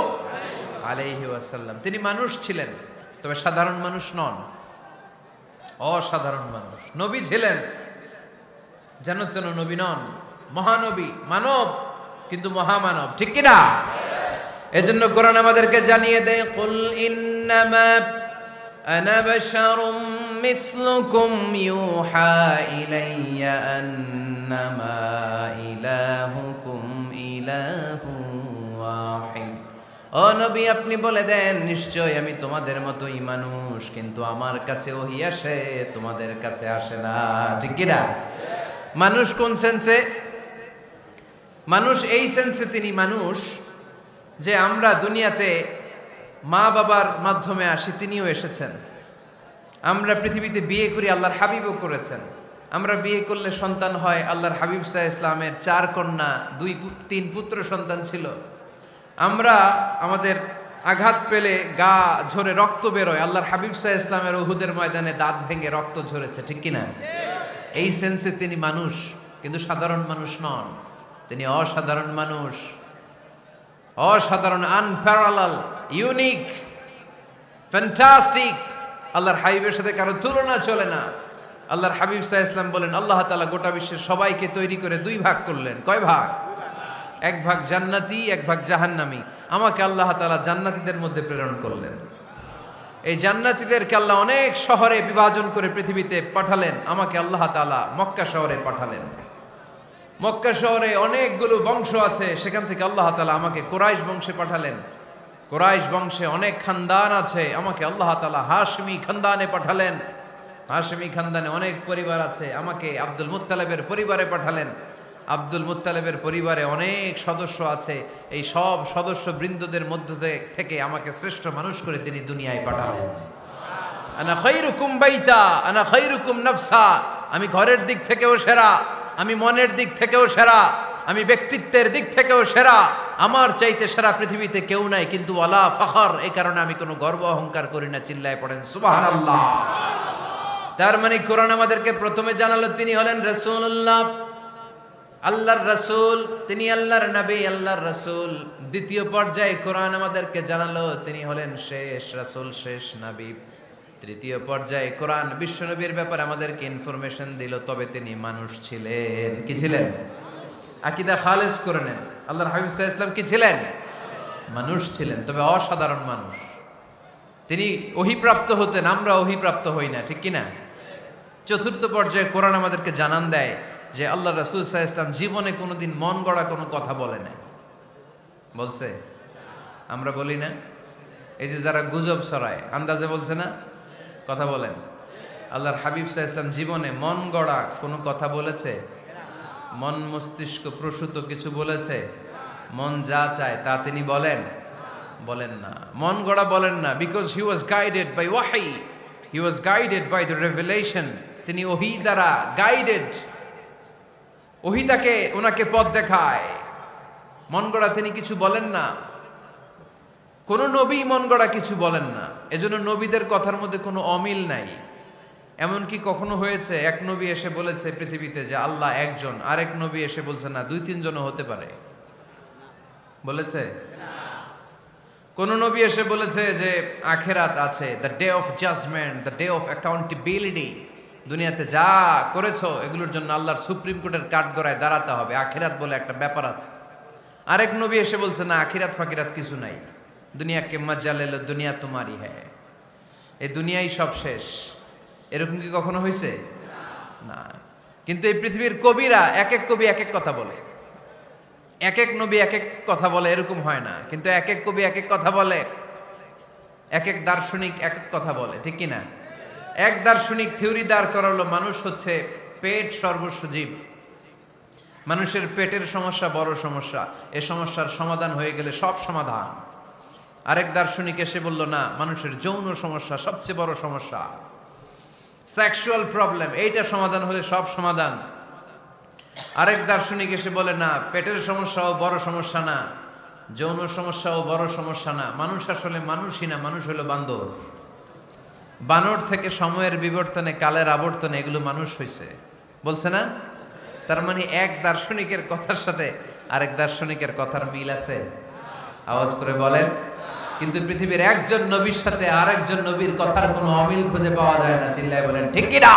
আলাইহি ওয়াসাল্লাম তিনি মানুষ ছিলেন, তবে সাধারণ মানুষ নন, অসাধারণ মানুষ। নবী ছিলেন, যেন তেন নবী নন, মহানবী, মানব কিন্তু মহামানব, ঠিক কিনা? এজন্য কোরআন আমাদেরকে জানিয়ে দেয়, কুল ইন্নামা আনা বাশারুম মিসলুকুম ইউহা ইলাইয়া আন্নামা ইলাহুকুম ইলাহুন ওয়াহিদ। ও নবী, আপনি বলে দেন, নিশ্চয় আমি তোমাদের মতোই মানুষ, কিন্তু আমার কাছে ওহী আসে, তোমাদের কাছে আসে না, ঠিক কিনা? মানুষ কোন সেন্সে? মানুষ এই সেন্সে তিনি মানুষ যে আমরা দুনিয়াতে মা বাবার মাধ্যমে আসি, তিনিও এসেছেন। আমরা পৃথিবীতে বিয়ে করি, আল্লাহর হাবিবও করেছেন। আমরা বিয়ে করলে সন্তান হয়, আল্লাহর হাবিব সাল্লাল্লাহু আলাইহি ইসলামের 4 কন্যা 2-3 পুত্র সন্তান ছিল। আমরা আমাদের আঘাত পেলে গা ঝরে রক্ত বেরোয়, আল্লাহর হাবিব সাল্লাল্লাহু আলাইহি ইসলামের উহুদের ময়দানে দাঁত ভেঙে রক্ত ঝরেছে, ঠিক কিনা? এই সেন্সে তিনি মানুষ, কিন্তু সাধারণ মানুষ নন, তিনি অসাধারণ মানুষ, অসাধারণ, আনপ্যারালাল, ইউনিক, ফ্যান্টাস্টিক। আল্লাহর হাবিবের সাথে কারো তুলনা চলে না। আল্লাহর হাবিব সাল্লাল্লাহু আলাইহি ওয়াসাল্লাম বলেন, আল্লাহ তাআলা গোটা বিশ্বের সবাইকে তৈরি করে 2 ভাগ করলেন। কয় ভাগ? 1 ভাগ জান্নাতি, 1 ভাগ জাহান্নামী। আমাকে আল্লাহ তাআলা জান্নাতীদের মধ্যে প্রেরণ করলেন। এই জান্নাতীদেরকে আল্লাহ অনেক শহরে বিভাজন করে পৃথিবীতে পাঠালেন, আমাকে আল্লাহ তাআলা মক্কা শহরে পাঠালেন। মক্কা শহরে অনেকগুলো বংশ আছে, সেখান থেকে আল্লাহ তাআলা আমাকে কুরাইশ বংশে পাঠালেন। কুরাইশ বংশে অনেক খানদান আছে, আমাকে আল্লাহ তাআলা হাশমি খানদানে পাঠালেন। হাশমি খানদানে অনেক পরিবার আছে, আমাকে আব্দুল মুত্তালিবের পরিবারে পাঠালেন। আব্দুল মুত্তালিবের পরিবারে অনেক সদস্য আছে, এই সব সদস্য বৃন্দদের মধ্য থেকে আমাকে শ্রেষ্ঠ মানুষ করে তিনি দুনিয়ায় পাঠালেন। আনা খায়রুকুম বাইতা আনা খায়রুকুম নাফসা, আমি ঘরের দিক থেকেও সেরা, আমি মনের দিক থেকেও সেরা, আমি ব্যক্তিত্বের দিক থেকেও সেরা, আমার চাইতে সেরা পৃথিবীতে কেউ নাই, কিন্তু ওয়ালা ফখর, এই কারণে আমি কোনো গর্ব অহংকার করি না। চিল্লায় পড়েন সুবহানাল্লাহ। তার মানে কোরআন আমাদেরকে প্রথমে জানালো তিনি হলেন রাসূলুল্লাহ, আল্লাহর রাসূল, তিনি আল্লাহর নবী, আল্লাহর রাসূল। দ্বিতীয় পর্যায়ে কোরআন আমাদেরকে জানালো তিনি হলেন শেষ রাসূল, শেষ নবী। তৃতীয় পর্যায়ে কোরআন বিশ্বনবীর ব্যাপারে আমাদেরকে ইনফরমেশন দিল, তবে তিনি মানুষ ছিলেন। কি ছিলেন? আকীদা খালেস করে নেন, আল্লাহর হাবিব সাল্লাল্লাহু আলাইহি ওয়াসাল্লাম কি ছিলেন? মানুষ ছিলেন, তবে অসাধারণ মানুষ। তিনি ওহীপ্রাপ্ত হতেন, আমরা ওহীপ্রাপ্ত হই না, ঠিক কিনা? চতুর্থ পর্যায়ে কোরআন আমাদেরকে জানান দেয় যে আল্লাহ রাসূল সাল্লাল্লাহু আলাইহি ওয়াসাল্লাম জীবনে কোনোদিন মন গড়া কোনো কথা বলে না। বলছে? আমরা বলি না? এই যে যারা গুজব ছড়ায়, আন্দাজে বলছে না, কথা বলেন। আল্লাহর হাবিব সাল্লাল্লাহু আলাইহি ওয়াসাল্লাম জীবনে মন গড়া কোনো কথা বলেছে? মন মস্তিষ্ক প্রসূত কিছু বলেছে? মন যা চায় তা তিনি বলেন? বলেন না, মন গড়া বলেন না। Because he was guided by ওয়াহি, he was guided by the revelation. তিনি ওহী দ্বারা গাইডেড, ওহী তাকে ওনাকে পথ দেখায়। মন গড়া তিনি কিছু বলেন না, কোন নবী মন গড়া কিছু বলেন না। এজন্য নবীদের কথার মধ্যে কোনো অমিল নাই। এমনকি কখনো হয়েছে এক নবী এসে বলেছে পৃথিবীতে যে আল্লাহ একজন, আরেক নবী এসে বলছে না 2-3 জনও হতে পারে? বলেছে? কোন নবী এসে বলেছে যে আখিরাত আছে, the day of judgment, the day of accountability, দুনিয়াতে যা করেছো এগুলোর জন্য আল্লাহর সুপ্রিম কোর্টের কাঠগড়ায় দাঁড়াতে হবে, আখিরাত বলে একটা ব্যাপার আছে। আরেক নবী এসে বলছে না, আখিরাত ফাকিরাত কিছু নাই, দুনিয়াকে মজা লেলো, দুনিয়া তোমারই হ্যায়, এই দুনিয়াই সব শেষ। এরকম কি কখনো হয়েছে? না। কিন্তু এই পৃথিবীর কবিরা এক এক কবি এক এক কথা বলে, এক এক নবী এক এক কথা বলে, এরকম হয় না। কিন্তু এক এক কবি এক এক কথা বলে, এক এক দার্শনিক এক এক কথা বলে, ঠিক কিনা? এক দার্শনিক থিওরি দাঁড় করালো মানুষ হচ্ছে পেট সর্বস্ব জীব, মানুষের পেটের সমস্যা বড় সমস্যা, এ সমস্যার সমাধান হয়ে গেলে সব সমাধান। আরেক দার্শনিক এসে বলল না, মানুষের যৌন সমস্যা সবচেয়ে বড় সমস্যা, সেক্সুয়াল প্রবলেম, এইটা সমাধান হলে সব সমাধান। আরেক দার্শনিক এসে বলে না, পেটের সমস্যাও বড় সমস্যা না, যৌন সমস্যাও বড় সমস্যা না, মানুষ আসলে মানুষই না, মানুষ হলো বান্দর। বানর থেকে সময়ের বিবর্তনে, কালের আবর্তনে এগুলো মানুষ হয়েছে, বলছে না? তার মানে এক দার্শনিকের কথার সাথে আরেক দার্শনিকের কথার মিল আছে? আওয়াজ করে বলেন। কিন্তু পৃথিবীর একজন নবীর সাথে আরেকজন নবীর কথার কোনো অমিল খুঁজে পাওয়া যায় না। চিল্লায় বলেন ঠিক কি না?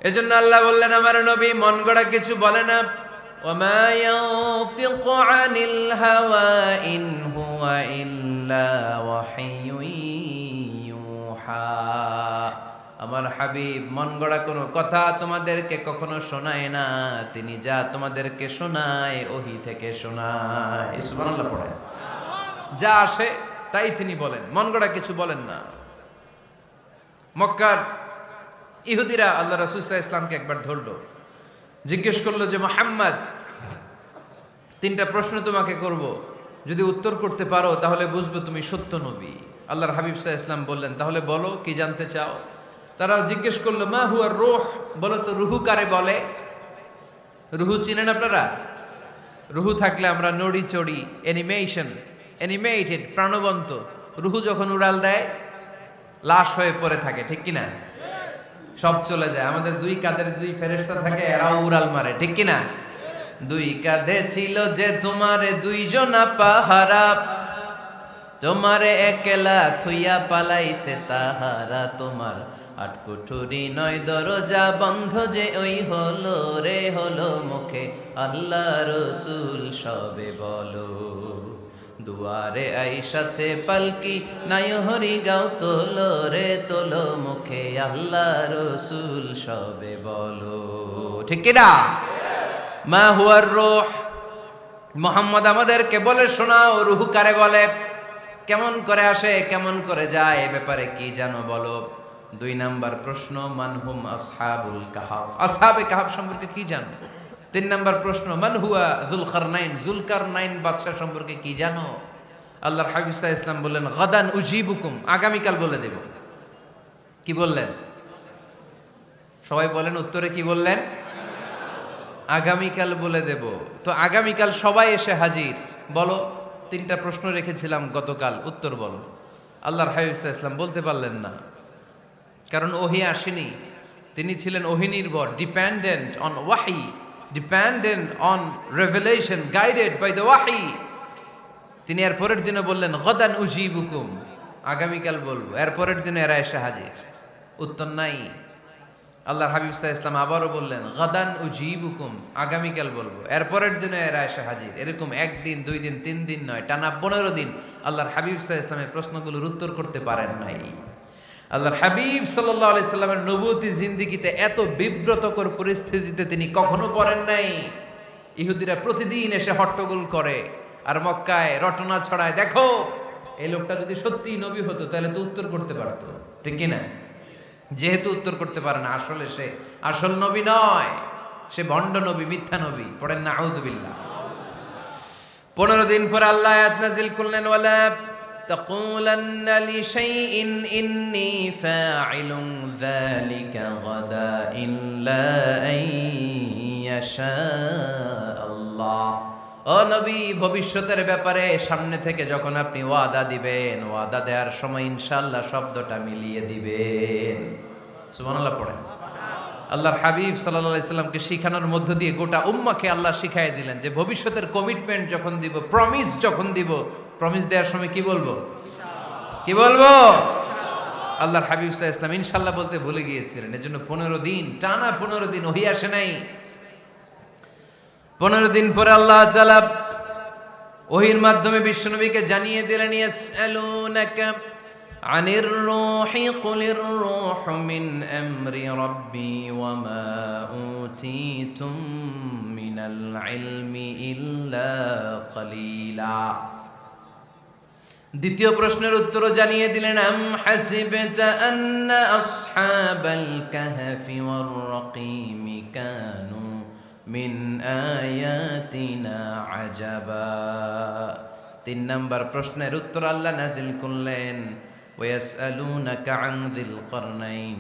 এজন্য আল্লাহ বললেন, আমার নবী মন গড়া কিছু বলে না। ওমা ইয়ানতিকু আনিল হাওয়া ইন হুয়া ইল্লা ওয়াহিয়ুন ইউহা। আমার হাবিব মন গড়া কোনো কথা তোমাদেরকে কখনো শোনায় না, তিনি যা তোমাদেরকে শোনায় ওহী থেকে শোনায়। সুবহানাল্লাহ পড়ে। যা আসে তাই তিনি বলেন, মন গড়া কিছু বলেন না। মক্কার ইহুদিরা আল্লাহ রাসূল সাল্লাল্লাহু আলাইহি ওয়াসাল্লামকে একবার ধরলো, জিজ্ঞেস করলো যে মুহাম্মদ, তিনটা প্রশ্ন তোমাকে করব, যদি উত্তর করতে পারো তাহলে বুঝবো তুমি সত্য নবী। আল্লাহর হাবিব সাল্লাল্লাহু আলাইহি ওয়াসাল্লাম বললেন, তাহলে বলো কি জানতে চাও? তারা জিজ্ঞেস করলো, মা হুয়া রূহ, বলো তো রুহু কারে বলে? রুহু চিনেন আপনারা? রুহু থাকলে আমরা নড়ি চড়ি, অ্যানিমেটেড, প্রাণবন্ত। রুহু যখন উড়াল দেয় লাশ হয়ে পড়ে থাকে, ঠিক কিনা? সব চলে যায়। আমাদের দুই কাঁধের দুই ফেরেশতা থাকে, এরাও উড়াল মারে, ঠিক কিনা? দুই কাঁধে ছিল যে তোমারে দুইজনা পাহারা, তোমারে একলা থুইয়া পালাইছে তাহারা, তোমার আট কুঠুরি নয় দরজা বন্ধ যে ওই হলো রে হলো মুখে আল্লাহ রসুল সবে বলো, দুয়ারে আইসাছে পালকি নাই হরি গাও তোলো রে তোলো মুখে আল্লাহ রসুল সবে বলো, ঠিক কিনা? মা হুয়ার রূহ, মুহাম্মদ আমাদেরকে বলে শোনাও রুহু কারে বলে, কেমন করে আসে, কেমন করে যায়, এ ব্যাপারে কি জানো বলো। দুই নাম্বার প্রশ্ন, মানহুম আসহাবুল কাহাফ, আসহাবে কাহাফ সম্পর্কে কি জানো? তিন নাম্বার প্রশ্ন, মান হুয়া যুলকারনাইন, যুলকারনাইন বাদশা সম্পর্কে কি জানো? আল্লাহর হাবিব সাল্লাল্লাহু আলাইহি ওয়াসাল্লাম বললেন, গাদান উজিবুকুম, আগামীকাল বলে দেব। কি বললেন? সবাই বলেন উত্তরে কি বললেন? আগামীকাল বলে দেব। তো আগামীকাল সবাই এসে হাজির। বলো, তিনটা প্রশ্ন রেখেছিলাম গতকাল, উত্তর বলো। আল্লাহর হাবিব সাল্লাল্লাহু আলাইহি ওয়াসাল্লাম বলতে পারলেন না, কারণ ওহী আসেনি। তিনি ছিলেন ওহী নির্ভর, ডিপেন্ডেন্ট অন ওয়াহি, dependent on revelation, guided by the ওয়াহি। তিনি এর পরের দিনে বললেন, গাদান উজিবুকুম, আগামীকাল বলবো। এর পরের দিনে এরা এসে হাজির, উত্তর নাই। আল্লাহর হাবিব সাল্লাল্লাহু আলাইহি ওয়াসাল্লাম আবারও বললেন, গাদান উজিবুকুম, আগামীকাল বলবো। এর পরের দিনে এরা এসে হাজির। এরকম একদিন, দুই দিন, তিন দিন নয়, টানা 15 দিন আল্লাহর হাবিব সাল্লাল্লাহু আলাইহি ওয়াসাল্লামের প্রশ্নগুলোর উত্তর করতে পারেন নাই। আল্লাহর হাবিব সাল্লাল্লাহু আলাইহি সাল্লামের নবুয়তি জিন্দেগিতে এত বিব্রতকর পরিস্থিতিতে তিনি কখনো পড়েন নাই। ইহুদিরা প্রতিদিন এসে হট্টগোল করে আর মক্কায় রটনা ছড়ায়, দেখো এই লোকটা যদি সত্যি নবী হতো তাহলে তো উত্তর করতে পারতো, ঠিক কিনা? যেহেতু উত্তর করতে পারে না, আসলে সে আসল নবী নয়, সে ভণ্ড নবী, মিথ্যা নবী। পড়েন না আউযুবিল্লাহ। 15 দিন পর আল্লাহ আয়াত নাযিল করলেন, ওয়ালা তাকুলান্না লিশাইইন ইন্নী ফাইলুন যালিকা গাদা ইল্লা আইয়াশা আল্লাহ। ও নবী, ভবিষ্যতের ব্যাপারে সামনে থেকে যখন আপনি ওয়াদা দিবেন, ওয়াদা দেওয়ার সময় ইনশাআল্লাহ শব্দটা মিলিয়ে দিবেন। সুবহানাল্লাহ পড়েন। আল্লাহর হাবিব সাল্লাল্লাহু আলাইহি সাল্লামকে শিখানোর মধ্য দিয়ে গোটা উম্মাহকে আল্লাহ শিখাইয়ে দিলেন যে ভবিষ্যতের কমিটমেন্ট যখন দিব, প্রমিস যখন দিব, প্রমিস দেওয়ার সময় কি বলবো? কি বলবো? আল্লাহর হাবিব সাল্লাল্লাহু আলাইহি সাল্লাম ইনশাআল্লাহ বলতে ভুলে গিয়েছিলেন। এজন্য 15 দিন, টানা 15 দিন ওহী আসে নাই। 15 দিন পরে আল্লাহ তাআলা ওহীর মাধ্যমে বিশ্বনবীকে জানিয়ে দিলেন, ইয়াসআলুনাকা আনির রূহি কুলির রূহু মিন আমরি রাব্বি ওয়া মা উতীতুম মিনাল ইলমি ইল্লা কলিলা। দ্বিতীয় প্রশ্নের উত্তরও জানিয়ে দিলেন, আম হাসিবতা আন্না আসহাবাল কাহফি ওয়ার রাকিমি কানু মিন আয়াতিনা আজাবা। 3 নাম্বার প্রশ্নের উত্তর আল্লাহ নাজিল করলেন, ওয়াসআলুনাকা আন যিল কারনাইন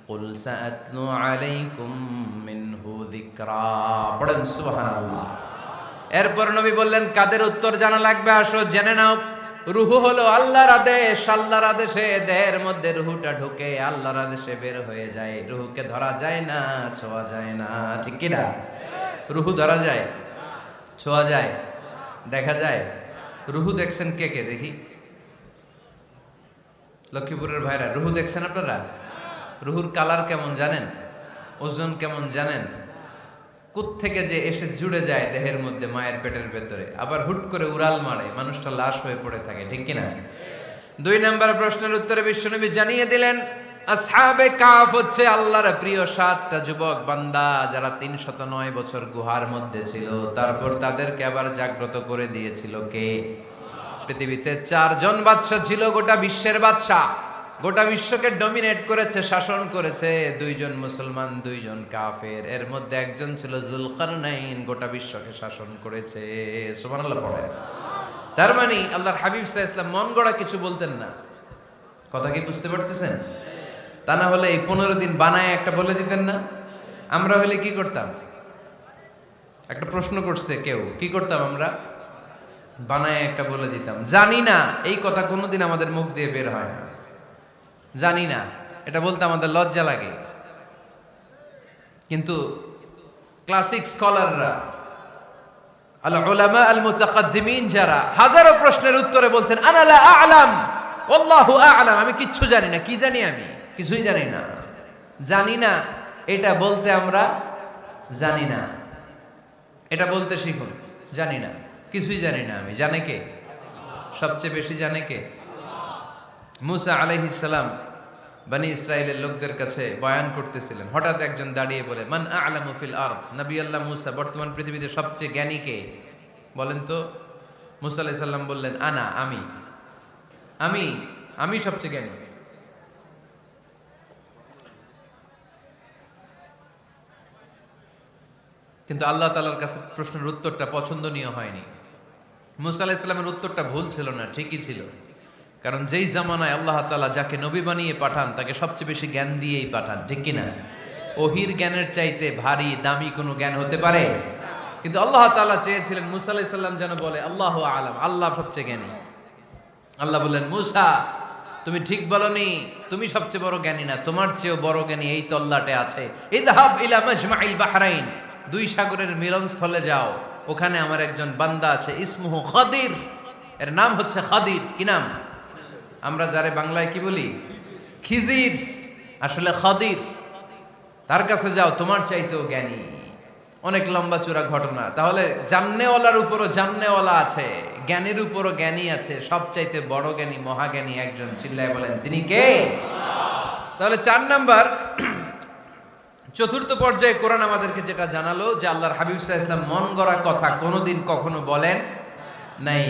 কুল সাআতলু আলাইকুম মিনহু যিকরা। পড়েন সুবহানাল্লাহ। এরপর নবী বললেন, কাদের উত্তর জানা লাগবে? আসো জেনে নাও। রুহু হলো আল্লাহর আদেশ। আল্লাহর আদেশে দেহের মধ্যে রুহুটা ঢুকে আল্লাহর আদেশে বের হয়ে যায়। রুহুকে ধরা যায় না, ছোঁয়া যায় না, ঠিক কি না? রুহু ধরা যায়, ছোঁয়া যায়, দেখা যায়? রুহু দেখছেন কে কে? দেখি লক্ষ্মীপুরের ভাইরা, রুহু দেখছেন আপনারা? রুহুর কালার কেমন জানেন? ওজন কেমন জানেন? কোত্থেকে যে এসে জুড়ে যায় দেহের মধ্যে, মায়ের পেটের ভেতরে, আবার হুট করে উড়াল মারে, মানুষটা লাশ হয়ে পড়ে থাকে, ঠিক কিনা? 2 নম্বর প্রশ্নের উত্তরে বিশ্বনবী জানিয়ে দিলেন, আসহাবে কাফ হচ্ছে আল্লাহর প্রিয় 7টা যুবক বান্দা, যারা 309 বছর গুহার মধ্যে ছিল। তারপর তাদেরকে আবার জাগ্রত করে দিয়েছিল কে? পৃথিবীতে 4 জন বাদশা ছিল, গোটা বিশ্বের বাদশা, গোটা বিশ্বকে ডমিনেট করেছে, শাসন করেছে। 2 জন মুসলমান, 2 জন কাফের। এর মধ্যে একজন ছিল যুলকারনাইন, গোটা বিশ্বকে শাসন করেছে। সুবহানাল্লাহ পড়ে। তার মানে আল্লাহর হাবিব সাল্লাল্লাহু আলাইহি ওয়াসাল্লাম মন গড়া কিছু বলতেন না। কথা কি বুঝতে পারতেছেন? তা না হলে এই 15 দিন বানায় একটা বলে দিতেন না? আমরা হলে কি করতাম? একটা প্রশ্ন করছে কেউ, কি করতাম আমরা? বানায় একটা বলে দিতাম। জানি না, এই কথা কোনোদিন আমাদের মুখ দিয়ে বের হয় না। জানি না, এটা বলতে আমাদের লজ্জা লাগে। কিন্তু ক্লাসিক স্কলাররা, আল উলামা আল মুতাকাদ্দিমিন, যারা হাজারো প্রশ্নের উত্তরে বলছেন, আনা লা আ'লাম ওয়াল্লাহু আ'লাম, আমি কিচ্ছু জানি না। কি জানি? আমি কিছুই জানি না। জানি না এটা বলতে আমরা জানি না, এটা বলতে শিখুন। জানি না, কিছুই জানি না আমি। জানে কে? সবচেয়ে বেশি জানে কে? মুসা আলাইহিস সালাম বনি ইসরাইলের লোকদের কাছে বয়ান করতেছিলেন। হঠাৎ একজন দাঁড়িয়ে বলে, মান আ'লামু ফিল আরদ। নবী আল্লাহ মুসা, বর্তমান পৃথিবীতে সবচেয়ে জ্ঞানী কে বলেন তো? মুসা আলাইহিস সালাম বললেন, আনা, আমি আমি আমি সবচেয়ে জ্ঞানী। কিন্তু আল্লাহ তাআলার কাছে প্রশ্নের উত্তরটা পছন্দনীয় হয়নি। মুসা আলাইহিস সালামের উত্তরটা ভুল ছিল না, ঠিকই ছিল। কারণ যেই জামানায় আল্লাহ তাআলা যাকে নবী বানিয়ে পাঠান, তাকে সবচেয়ে বেশি জ্ঞান দিয়েই পাঠান, ঠিক কিনা? ওহির জ্ঞানের চাইতে ভারী দামি কোনো জ্ঞান হতে পারে? কিন্তু আল্লাহ তাআলা চেয়েছিলেন মুসা আলাইহিস সালাম যেন বলে, আল্লাহু আ'লাম, আল্লাহ সবচেয়ে জ্ঞানী। আল্লাহ বললেন, মুসা তুমি ঠিক বলনি, তুমি সবচেয়ে বড় জ্ঞানী না, তোমার চেয়েও বড় জ্ঞানী এই তল্লাটে আছে। ইযহাব ইলা মাজমাইল বাহরাইন, 2 সাগরের মিলনস্থলে যাও, ওখানে আমার একজন বান্দা আছে, ইসমুহু খাদির, এর নাম হচ্ছে খাদির। কি নাম? আমরা যারে বাংলায় কি বলি? খিজির, আসলে খাদির। তার কাছে যাও, তোমার চাইতেও জ্ঞানী। অনেক লম্বা চূড়া ঘটনা। তাহলে জান্নেওয়ালার উপরও জান্নেওয়ালা আছে, জ্ঞানীর উপরও জ্ঞানী আছে। সবচাইতে বড় জ্ঞানী, মহাজ্ঞানী একজন, চিল্লায় বলেন তিনি কে? তাহলে 4 নাম্বার, চতুর্থ পর্যায়ে কোরআন আমাদেরকে যেটা জানালো, যে আল্লাহর হাবিব সাল্লাল্লাহু আলাইহি ওয়াসাল্লাম মন গড়া কথা কোনোদিন কখনো বলেন নাই।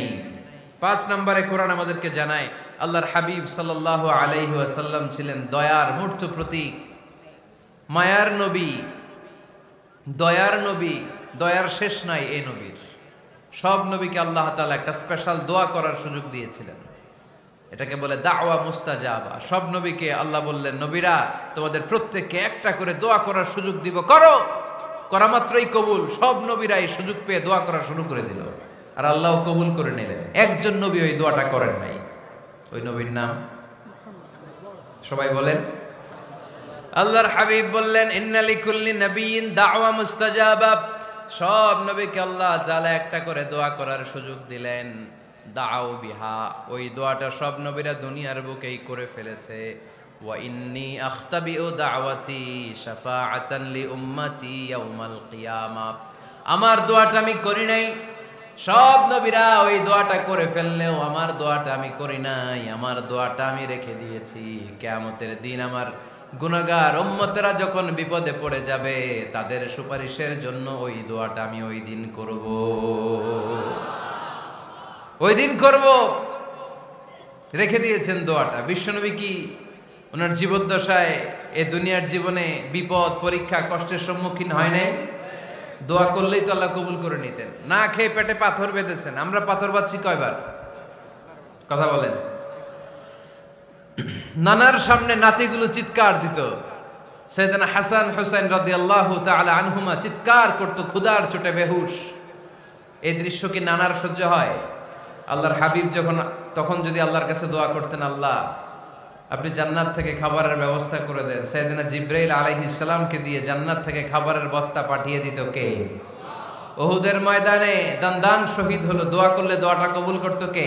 5 নম্বরে কোরআন আমাদেরকে জানায়, আল্লাহর হাবিব সাল্লাল্লাহু আলাইহি ওয়াসাল্লাম ছিলেন দয়ার মূর্ত প্রতীক, মায়ার নবী, দয়ার নবী। দয়ার শেষ নাই এই নবীর। সব নবীকে আল্লাহ তাআলা একটা স্পেশাল দোয়া করার সুযোগ দিয়েছিলেন, এটাকে বলে দাওয়া মুস্তাজাবা। সব নবীকে আল্লাহ বললেন, নবীরা তোমাদের প্রত্যেককে একটা করে দোয়া করার সুযোগ দিব, করো। করা মাত্রই কবুল। সব নবীরা এই সুযোগ পেয়ে দোয়া করা শুরু করে দিল, আর আল্লাহ কবুল করে নিলেন। একজন নবী ওই দোয়াটা করেন নাই। ওই নবীর নাম সবাই বলেন। আল্লাহর হাবিব বললেন, ইন্না লিকুল্লি নাবিয়্যিন দাওয়া মুস্তাজাবা। সব নবীকে আল্লাহ তাআলা একটা করে দোয়া করার সুযোগ দিলেন। দাও বিহা, ওই দোয়াটা সব নবীরা দুনিয়ার বুকেই করে ফেলেছে। ওয়া ইন্নী আখতাবিউ দাওয়াতি শাফাআতান লি উম্মতি ইয়াউমাল কিয়ামা। আমার দোয়াটা আমি করি নাই, সব নবীরা ওই দোয়াটা করে ফেললেও আমার দোয়াটা আমি করি নাই। আমার দোয়াটা আমি রেখে দিয়েছি কিয়ামতের দিন আমার গুনাহগার উম্মতেরা যখন বিপদে পড়ে যাবে, তাদের সুপারিশের জন্য ওই দোয়াটা আমি ওই দিন করব, ওই দিন করব। রেখে দিয়েছেন দোয়াটা। বিশ্বনবী কি ওনার জীবদ্দশায় এ দুনিয়ার জীবনে বিপদ, পরীক্ষা, কষ্টের সম্মুখীন হয় নাই? দোয়া করলেই তো আল্লাহ কবুল করে নিতেন। না খেয়ে পেটে পাথর বেঁধেছেন, আমরা পাথর বাঁধছি কয়বার? কথা বলেন। নানার সামনে নাতিগুলো চিৎকার দিত, সাইয়েদনা হাসান হুসাইন রাদিয়াল্লাহু তাআলা আনহুমা চিৎকার করত ক্ষুধার চোটে বেহুশ। এই দৃশ্য কি নানার সহ্য হয়? আল্লাহর হাবিব তখন যদি আল্লাহর কাছে দোয়া করতেন, আল্লাহ আপনি জান্নাত থেকে খাবারের ব্যবস্থা করে দেন, সাইয়েদনা জিবরাইল আলাইহিস সালামকে দিয়ে জান্নাত থেকে খাবারের বস্তা পাঠিয়ে দিত কে? উহুদের ময়দানে দান শহীদ হলো, দোয়া করলে দোয়াটা কবুল করতো কে?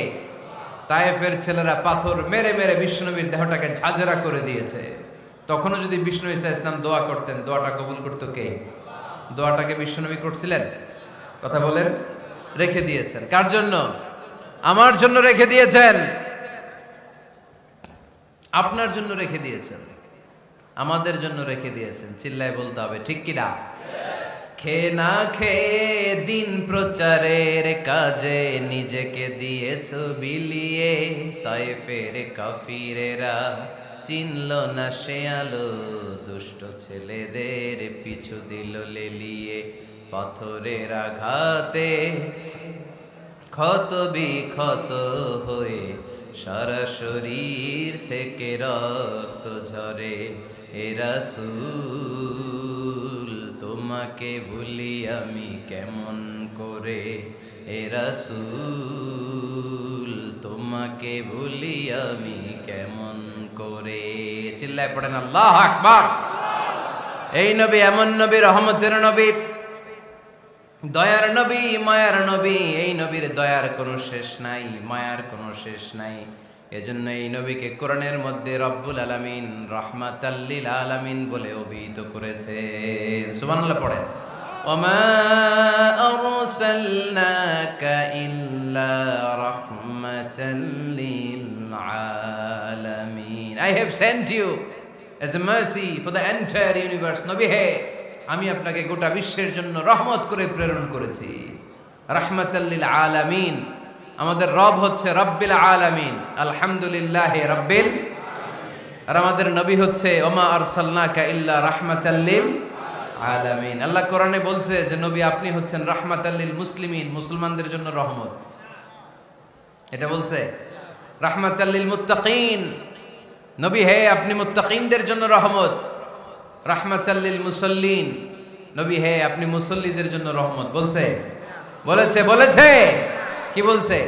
তায়েফের ছেলেরা পাথর মেরে মেরে বিষ্ণুনবীর দেহটাকে ঝাঁঝরা করে দিয়েছে। তখনও যদি বিষ্ণু ঈসা ইসলাম দোয়া করতেন, দোয়াটা কবুল করতো কে? দোয়াটাকে বিষ্ণুনবী করছিলেন? কথা বলেন। রেখে দিয়েছেন কার জন্য? আমার জন্য রেখে দিয়েছেন, আপনার জন্য রেখে দিয়েছেন, আমাদের জন্য রেখে দিয়েছেন। চিল্লায় বলতে হবে ঠিক কিনা? খেয়ে না খেয়ে দিন প্রচারের কাজে নিজেকে দিয়েছ বিলিয়ে, তায়েফের কাফিরেরা চিনল না সে আলো, দুষ্ট ছেলেদের পিছু দিল লেলিয়ে। পাথরের আঘাতে ক্ষত বিক্ষত হয়ে সারা শরীর থেকে রক্ত ঝরে। এ রাসূল তোমাকে ভুলি আমি কেমন করে, এ রাসূল তোমাকে ভুলি আমি কেমন করে। চিল্লায় পড়েন আল্লাহু আকবার। এই নবী এমন নবী, রহমতের নবী, দয়ার নবী, মায়ার নবী। এই নবীর দয়ার কোনো শেষ নাই, মায়ার কোনো শেষ নাই। এজন্য এই নবীকে কোরআনের মধ্যে রব্বুল আলামিন রাহমাতাল লিল আলামিন বলে অভিহিত করেছে। সুবহানাল্লাহ পড়েন। ওমা আরসালনাকা ইল্লা রাহমাতাল লিল আলামিন। I have sent you as a mercy for the entire universe. নবী হে, আমি আপনাকে গোটা বিশ্বের জন্য রহমত করে প্রেরণ করেছি। রাহমাতাল লিল আলামিন। আমাদের রব হচ্ছে রব্বিল আলামিন, আলহামদুলিল্লাহি রাব্বিল। আর আমাদের নবী হচ্ছে ওমা আরসালনাকা ইল্লা রাহমাতাল লিল আলামিন। আল্লাহ কোরআনে বলছে যে নবী আপনি হচ্ছেন রাহমাতাল লিল মুসলিমিন, মুসলমানদের জন্য রহমত। এটা বলছে রাহমাতাল লিল মুত্তাকিন। নবী হে, আপনি মুত্তাকিনদের জন্য রহমত। রাহমাতাল লিল মুসাল্লিন। নবী হে, আপনি মুসল্লিদের জন্য রহমত। বলছে বলেছে কি বলছে?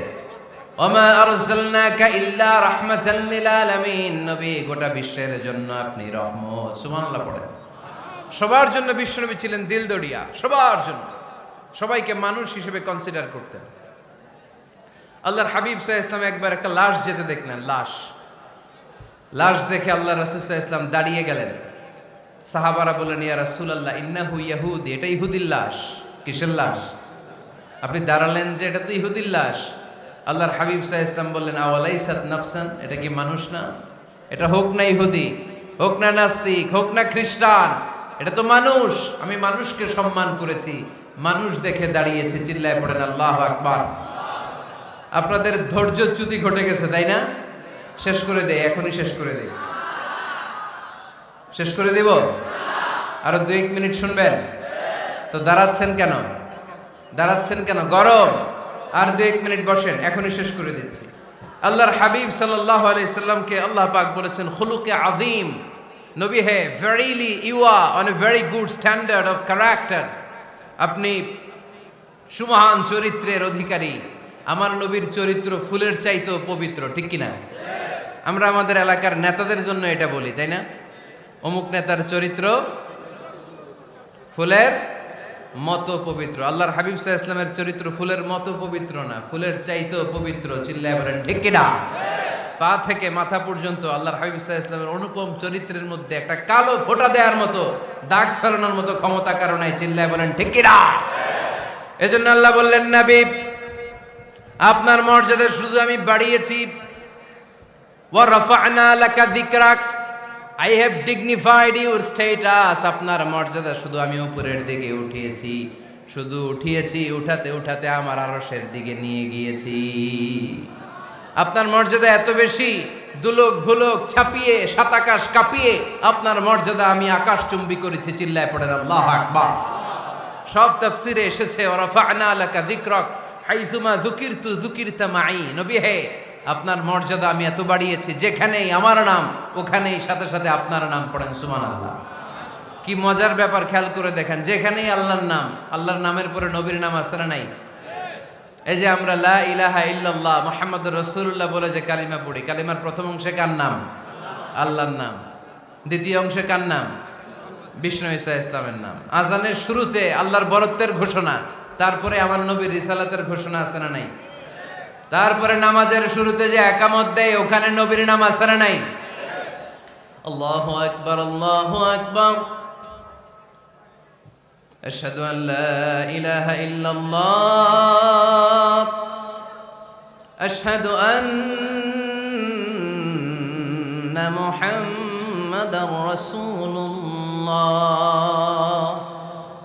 ওমা আরসালনাকা ইল্লা রাহমাতাল লিল আলামিন। নবী গোটা বিশ্বের জন্য আপনি রহমত। সুবহানাল্লাহ পড়েন। সবার জন্য বিশ্বনবী ছিলেন দিলদরিয়া, সবার জন্য, সবাইকে মানুষ হিসেবে কনসিডার করতেন। আল্লাহর হাবিব সাল্লাল্লাহু আলাইহি ওয়াসাল্লাম একবার একটা লাশ যেতে দেখলেন, লাশ দেখে আল্লাহ রাসূল সাল্লাল্লাহু আলাইহি ওয়াসাল্লাম দাঁড়িয়ে গেলেন। সাহাবারা বললেন, ইয়া রাসূলুল্লাহ ইন্নাহু ইয়াহুদি, এটা ইহুদির লাশ। কিসের লাশ? আপনি দাঁড়ালেন যে এটা তো ইহুদির লাশ। আল্লাহর হাবিব সাল্লাল্লাহু আলাইহি ওয়াসাল্লাম বললেন, আওয়ালাইসাত নাফসান, এটা কি মানুষ না? এটা হোক না ইহুদি, হোক না নাস্তিক, হোক না খ্রিস্টান, এটা তো মানুষ। আমি মানুষকে সম্মান করেছি, মানুষ দেখে দাঁড়িয়েছে। চিল্লায় পড়েন আল্লাহু আকবার। আপনাদের ধৈর্যচ্যুতি ঘটে গেছে, তাই না? শেষ করে দেই, এখনই শেষ করে দেই। শেষ করে দেব? আরো 2-1 মিনিট শুনবেন তো? দাঁড়াচ্ছেন কেন? গরম। আর 2-1 মিনিট বসেন, এখনই শেষ করে দিচ্ছি। আল্লাহর হাবিব সাল্লাল্লাহু আলাইহি সাল্লামকে আল্লাহ পাক বলেছেন খুলুকে আযীম। নবী হে, verily you are on a very good standard of character. আপনি সুমহান চরিত্রের অধিকারী। আমার নবীর চরিত্র ফুলের চাইতেও পবিত্র, ঠিক কিনা? আমরা আমাদের এলাকার নেতাদের জন্য এটা বলি, তাই না? অমুক নেতার চরিত্র ফুলের মতো পবিত্র। আল্লাহর হাবিব সাল্লাল্লাহু আলাইহি ওয়াসাল্লামের চরিত্র ফুলের মতো পবিত্র না, ফুলের চাইতেও পবিত্র। চিল্লায় বলেন ঠিক কিনা? পা থেকে মাথা পর্যন্ত আল্লাহর হাবিব সাল্লাল্লাহু আলাইহি ওয়াসাল্লামের অনুপম চরিত্রের মধ্যে একটা কালো ফোঁটা দেওয়ার মতো, দাগ ফেলানোর মতো ক্ষমতা কারো নাই। চিল্লায় বলেন ঠিক কিনা? এজন্য আল্লাহ বললেন, নবী আপনার মর্যাদা শুধু আমি বাড়িয়েছি, ওয়া রাফা'না লাকা যিকরাক, I have dignified your status. আপনার মর্যাদা শুধু আমি উপরের দিকে উঠিয়েছি, উঠাতে উঠাতে আমার আরশের দিকে নিয়ে গিয়েছি। আপনার মর্যাদা এত বেশি, দুলক ভুলক ছাপিয়ে, সাত আকাশ কাঁপিয়ে আপনার মর্যাদা আমি আকাশচুম্বী করেছি। চিল্লায় পড়েন আল্লাহু আকবার। সব তাফসিরে এসেছে ওয়ারাফা'না লাকা যিকরাক হাইসুমা যুকিরতু যুকিরতা মাই। নবী হে, আপনার মর্যাদা আমি এত বাড়িয়েছি, যেখানেই আমার নাম ওখানেই সাথে সাথে আপনার নাম পড়েন সুবহানাল্লাহ। কি মজার ব্যাপার, খেয়াল করে দেখেন, যেখানেই আল্লাহর নাম, আল্লাহর নামের পরে নবীর নাম আছে না নাই? এই যে আমরা লা ইলাহা ইল্লাল্লাহ মুহাম্মাদুর রাসূলুল্লাহ বলে যে কালিমা পড়ি, কালিমার প্রথম অংশে কার নাম? আল্লাহর নাম। দ্বিতীয় অংশে কার নাম? বিষ্ণু ঈসা ইসলামের নাম। আজানের শুরুতে আল্লাহর বরত্বের ঘোষণা, তারপরে আমার নবীর রিসালাতের ঘোষণা আছে না নাই? তারপরে নামাজের শুরুতে যে একামত দেয়, ওখানে নবীর নাম আছে না নাই? আল্লাহু আকবার, আল্লাহু আকবার, আশহাদু আন লা ইলাহা ইল্লাল্লাহ, আশহাদু আন্না মুহাম্মাদার রাসূলুল্লাহ।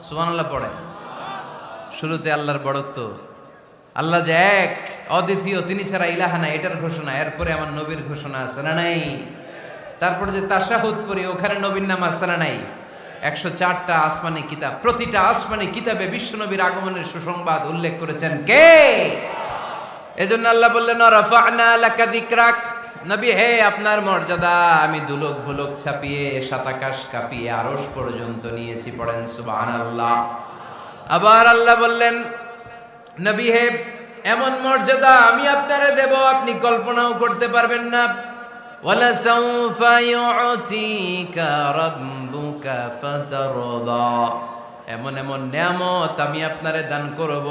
সুবহানাল্লাহ পড়েন। শুরুতে আল্লাহর বড়ত্ব, আল্লাহ যে এক অদ্বিতীয়, তিনি ছাড়া ইলাহা নাই, এটার ঘোষণা। এরপরে আমার নবীর ঘোষণা আছে না নাই? তারপরে যে তাশাহুদ পড়ি, ওখানে নবীর নাম আছে না নাই? 104টা আসমানি কিতাব, প্রতিটা আসমানি কিতাবে বিশ্ব নবীর আগমনের সুসংবাদ উল্লেখ করেছেন কে? এজন্য আল্লাহ বললেন রাফা'না লাকা যিকরাক, নবী হে, আপনার মর্যাদা আমি দুলক ভুলক ছাপিয়ে, সাতাকাশ কাঁপিয়ে আরশ পর্যন্ত নিয়েছি। পড়েন সুবহানাল্লাহ। আবার আল্লাহ বললেন, নবী হে, এমন মর্যাদা আমি আপনারে দেব আপনি কল্পনাও করতে পারবেন না। ওয়ালা সাউফা ইউতিকা রাব্বুকা ফাতারদা, এমন এমন নিয়ামত আমি আপনারে দান করব,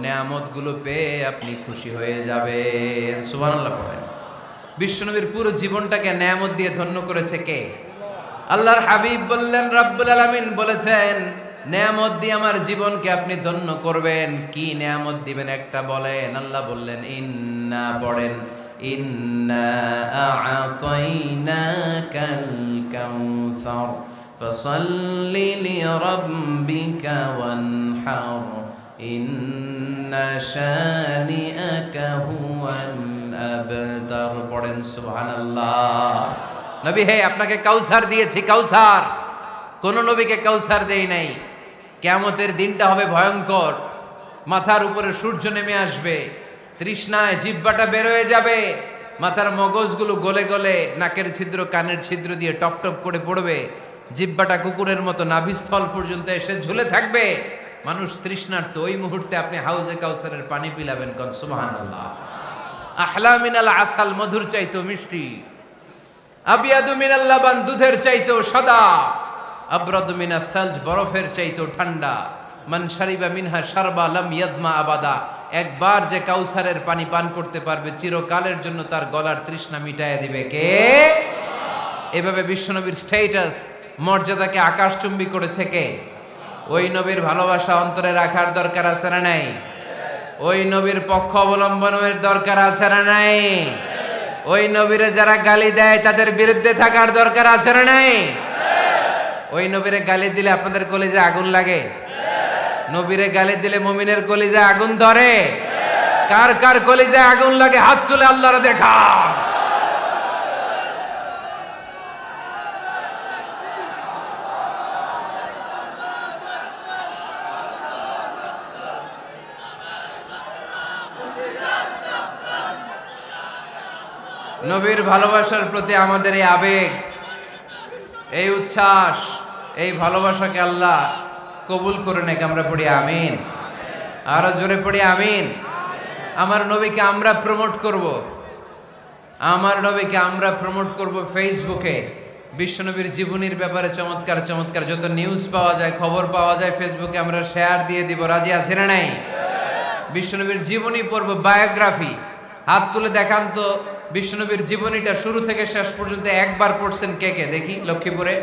নিয়ামতগুলো পেয়ে আপনি খুশি হয়ে যাবেন। সুবহানাল্লাহ পড়েন। বিশ্বনবীর পুরো জীবনটাকে নিয়ামত দিয়ে ধন্য করেছে কে? আল্লাহর হাবিব বললেন, রব্বুল আলামিন বলেছেন, নিয়ামত দিয়ে আমার জীবনকে আপনি ধন্য করবেন। কি নিয়ামত দিবেন একটা বলেন? আল্লাহ বললেন, ইন্না, পড়েন, ইন্না আ'তাইনাকাল কাউসার ফাসাল্লি লিরাব্বিকা ওয়ানহার ইন্না শানিআকা হুয়াল আবতার। পড়েন সুবহানাল্লাহ। নবী হে, আপনাকে কাউসার দিয়েছি, কাউসার। কোন নবীকে কাউসার দেই নাই। কিয়ামতের দিনটা হবে ভয়ঙ্কর, মাথার উপরে সূর্য নেমে আসবে, তৃষ্ণায় জিহ্বাটা বের হয়ে যাবে, মাথার মগজগুলো গলে গলে নাকের ছিদ্র কানের ছিদ্র দিয়ে টপ টপ করে পড়বে, জিহ্বাটা কুকুরের মতো নাভিস্থল পর্যন্ত এসে ঝুলে থাকবে। মানুষ তৃষ্ণার্ত। ওই মুহূর্তে আপনি হাউজে কাউসারের পানি পিলাবেন। কোন সুবহানাল্লাহ। আহলা মিনাল আসাল, মধুর চাইতো মিষ্টি, আবিয়াদু মিনাল লাবান, দুধের চাইতো সাদা, আবরাদু মিনাস সালজ, বরফের চাইতো ঠান্ডা, মান শারিবা মিনহা শারবা লাম ইয়াজমা আবাদা, একবার যে কাউসারের পানি পান করতে পারবে চিরকালের জন্য তার গলার তৃষ্ণা মিটাইয়া দিবে কে? এভাবে বিশ্বনবীর স্ট্যাটাস, মর্যাদাকে আকাশচুম্বী করেছে কে? ওই নবীর ভালোবাসা অন্তরে রাখার দরকার আছে না নাই? ওই নবীর পক্ষ অবলম্বনের দরকার আছে না নাই? ওই নবীরে যারা গালি দেয় তাদের বিরুদ্ধে থাকার দরকার আছে না নাই? ওই নবীরে গালি দিলে আপনাদের কলিজায় আগুন লাগে? নবীরে গালি দিলে মুমিনের কলিজায় আগুন ধরে? কার কার কলিজায় আগুন লাগে হাত তুলে আল্লাহরে দেখা। নবীর ভালোবাসার প্রতি আমাদের এই আবেগ, এই উচ্ছ্বাস, এই ভালোবাসাকে আল্লাহ কবুল করে নেক। আমরা পড়ি আমিন। আরো জোরে পড়ি আমিন। আমার নবীকে আমরা প্রমোট করব, আমার নবীকে আমরা প্রমোট করব ফেসবুকে। বিশ্বনবীর জীবনীর ব্যাপারে চমৎকার চমৎকার যত নিউজ পাওয়া যায়, খবর পাওয়া যায়, ফেসবুকে আমরা শেয়ার দিয়ে দিব। রাজি আছে না নাই? বিশ্বনবীর জীবনী পড়ব, বায়োগ্রাফি। হাত তুলে দেখান তো বিশ্বনবীর জীবনীটা শুরু থেকে শেষ পর্যন্ত একবার পড়ছেন কে কে, দেখি লক্ষ্মীপুরে।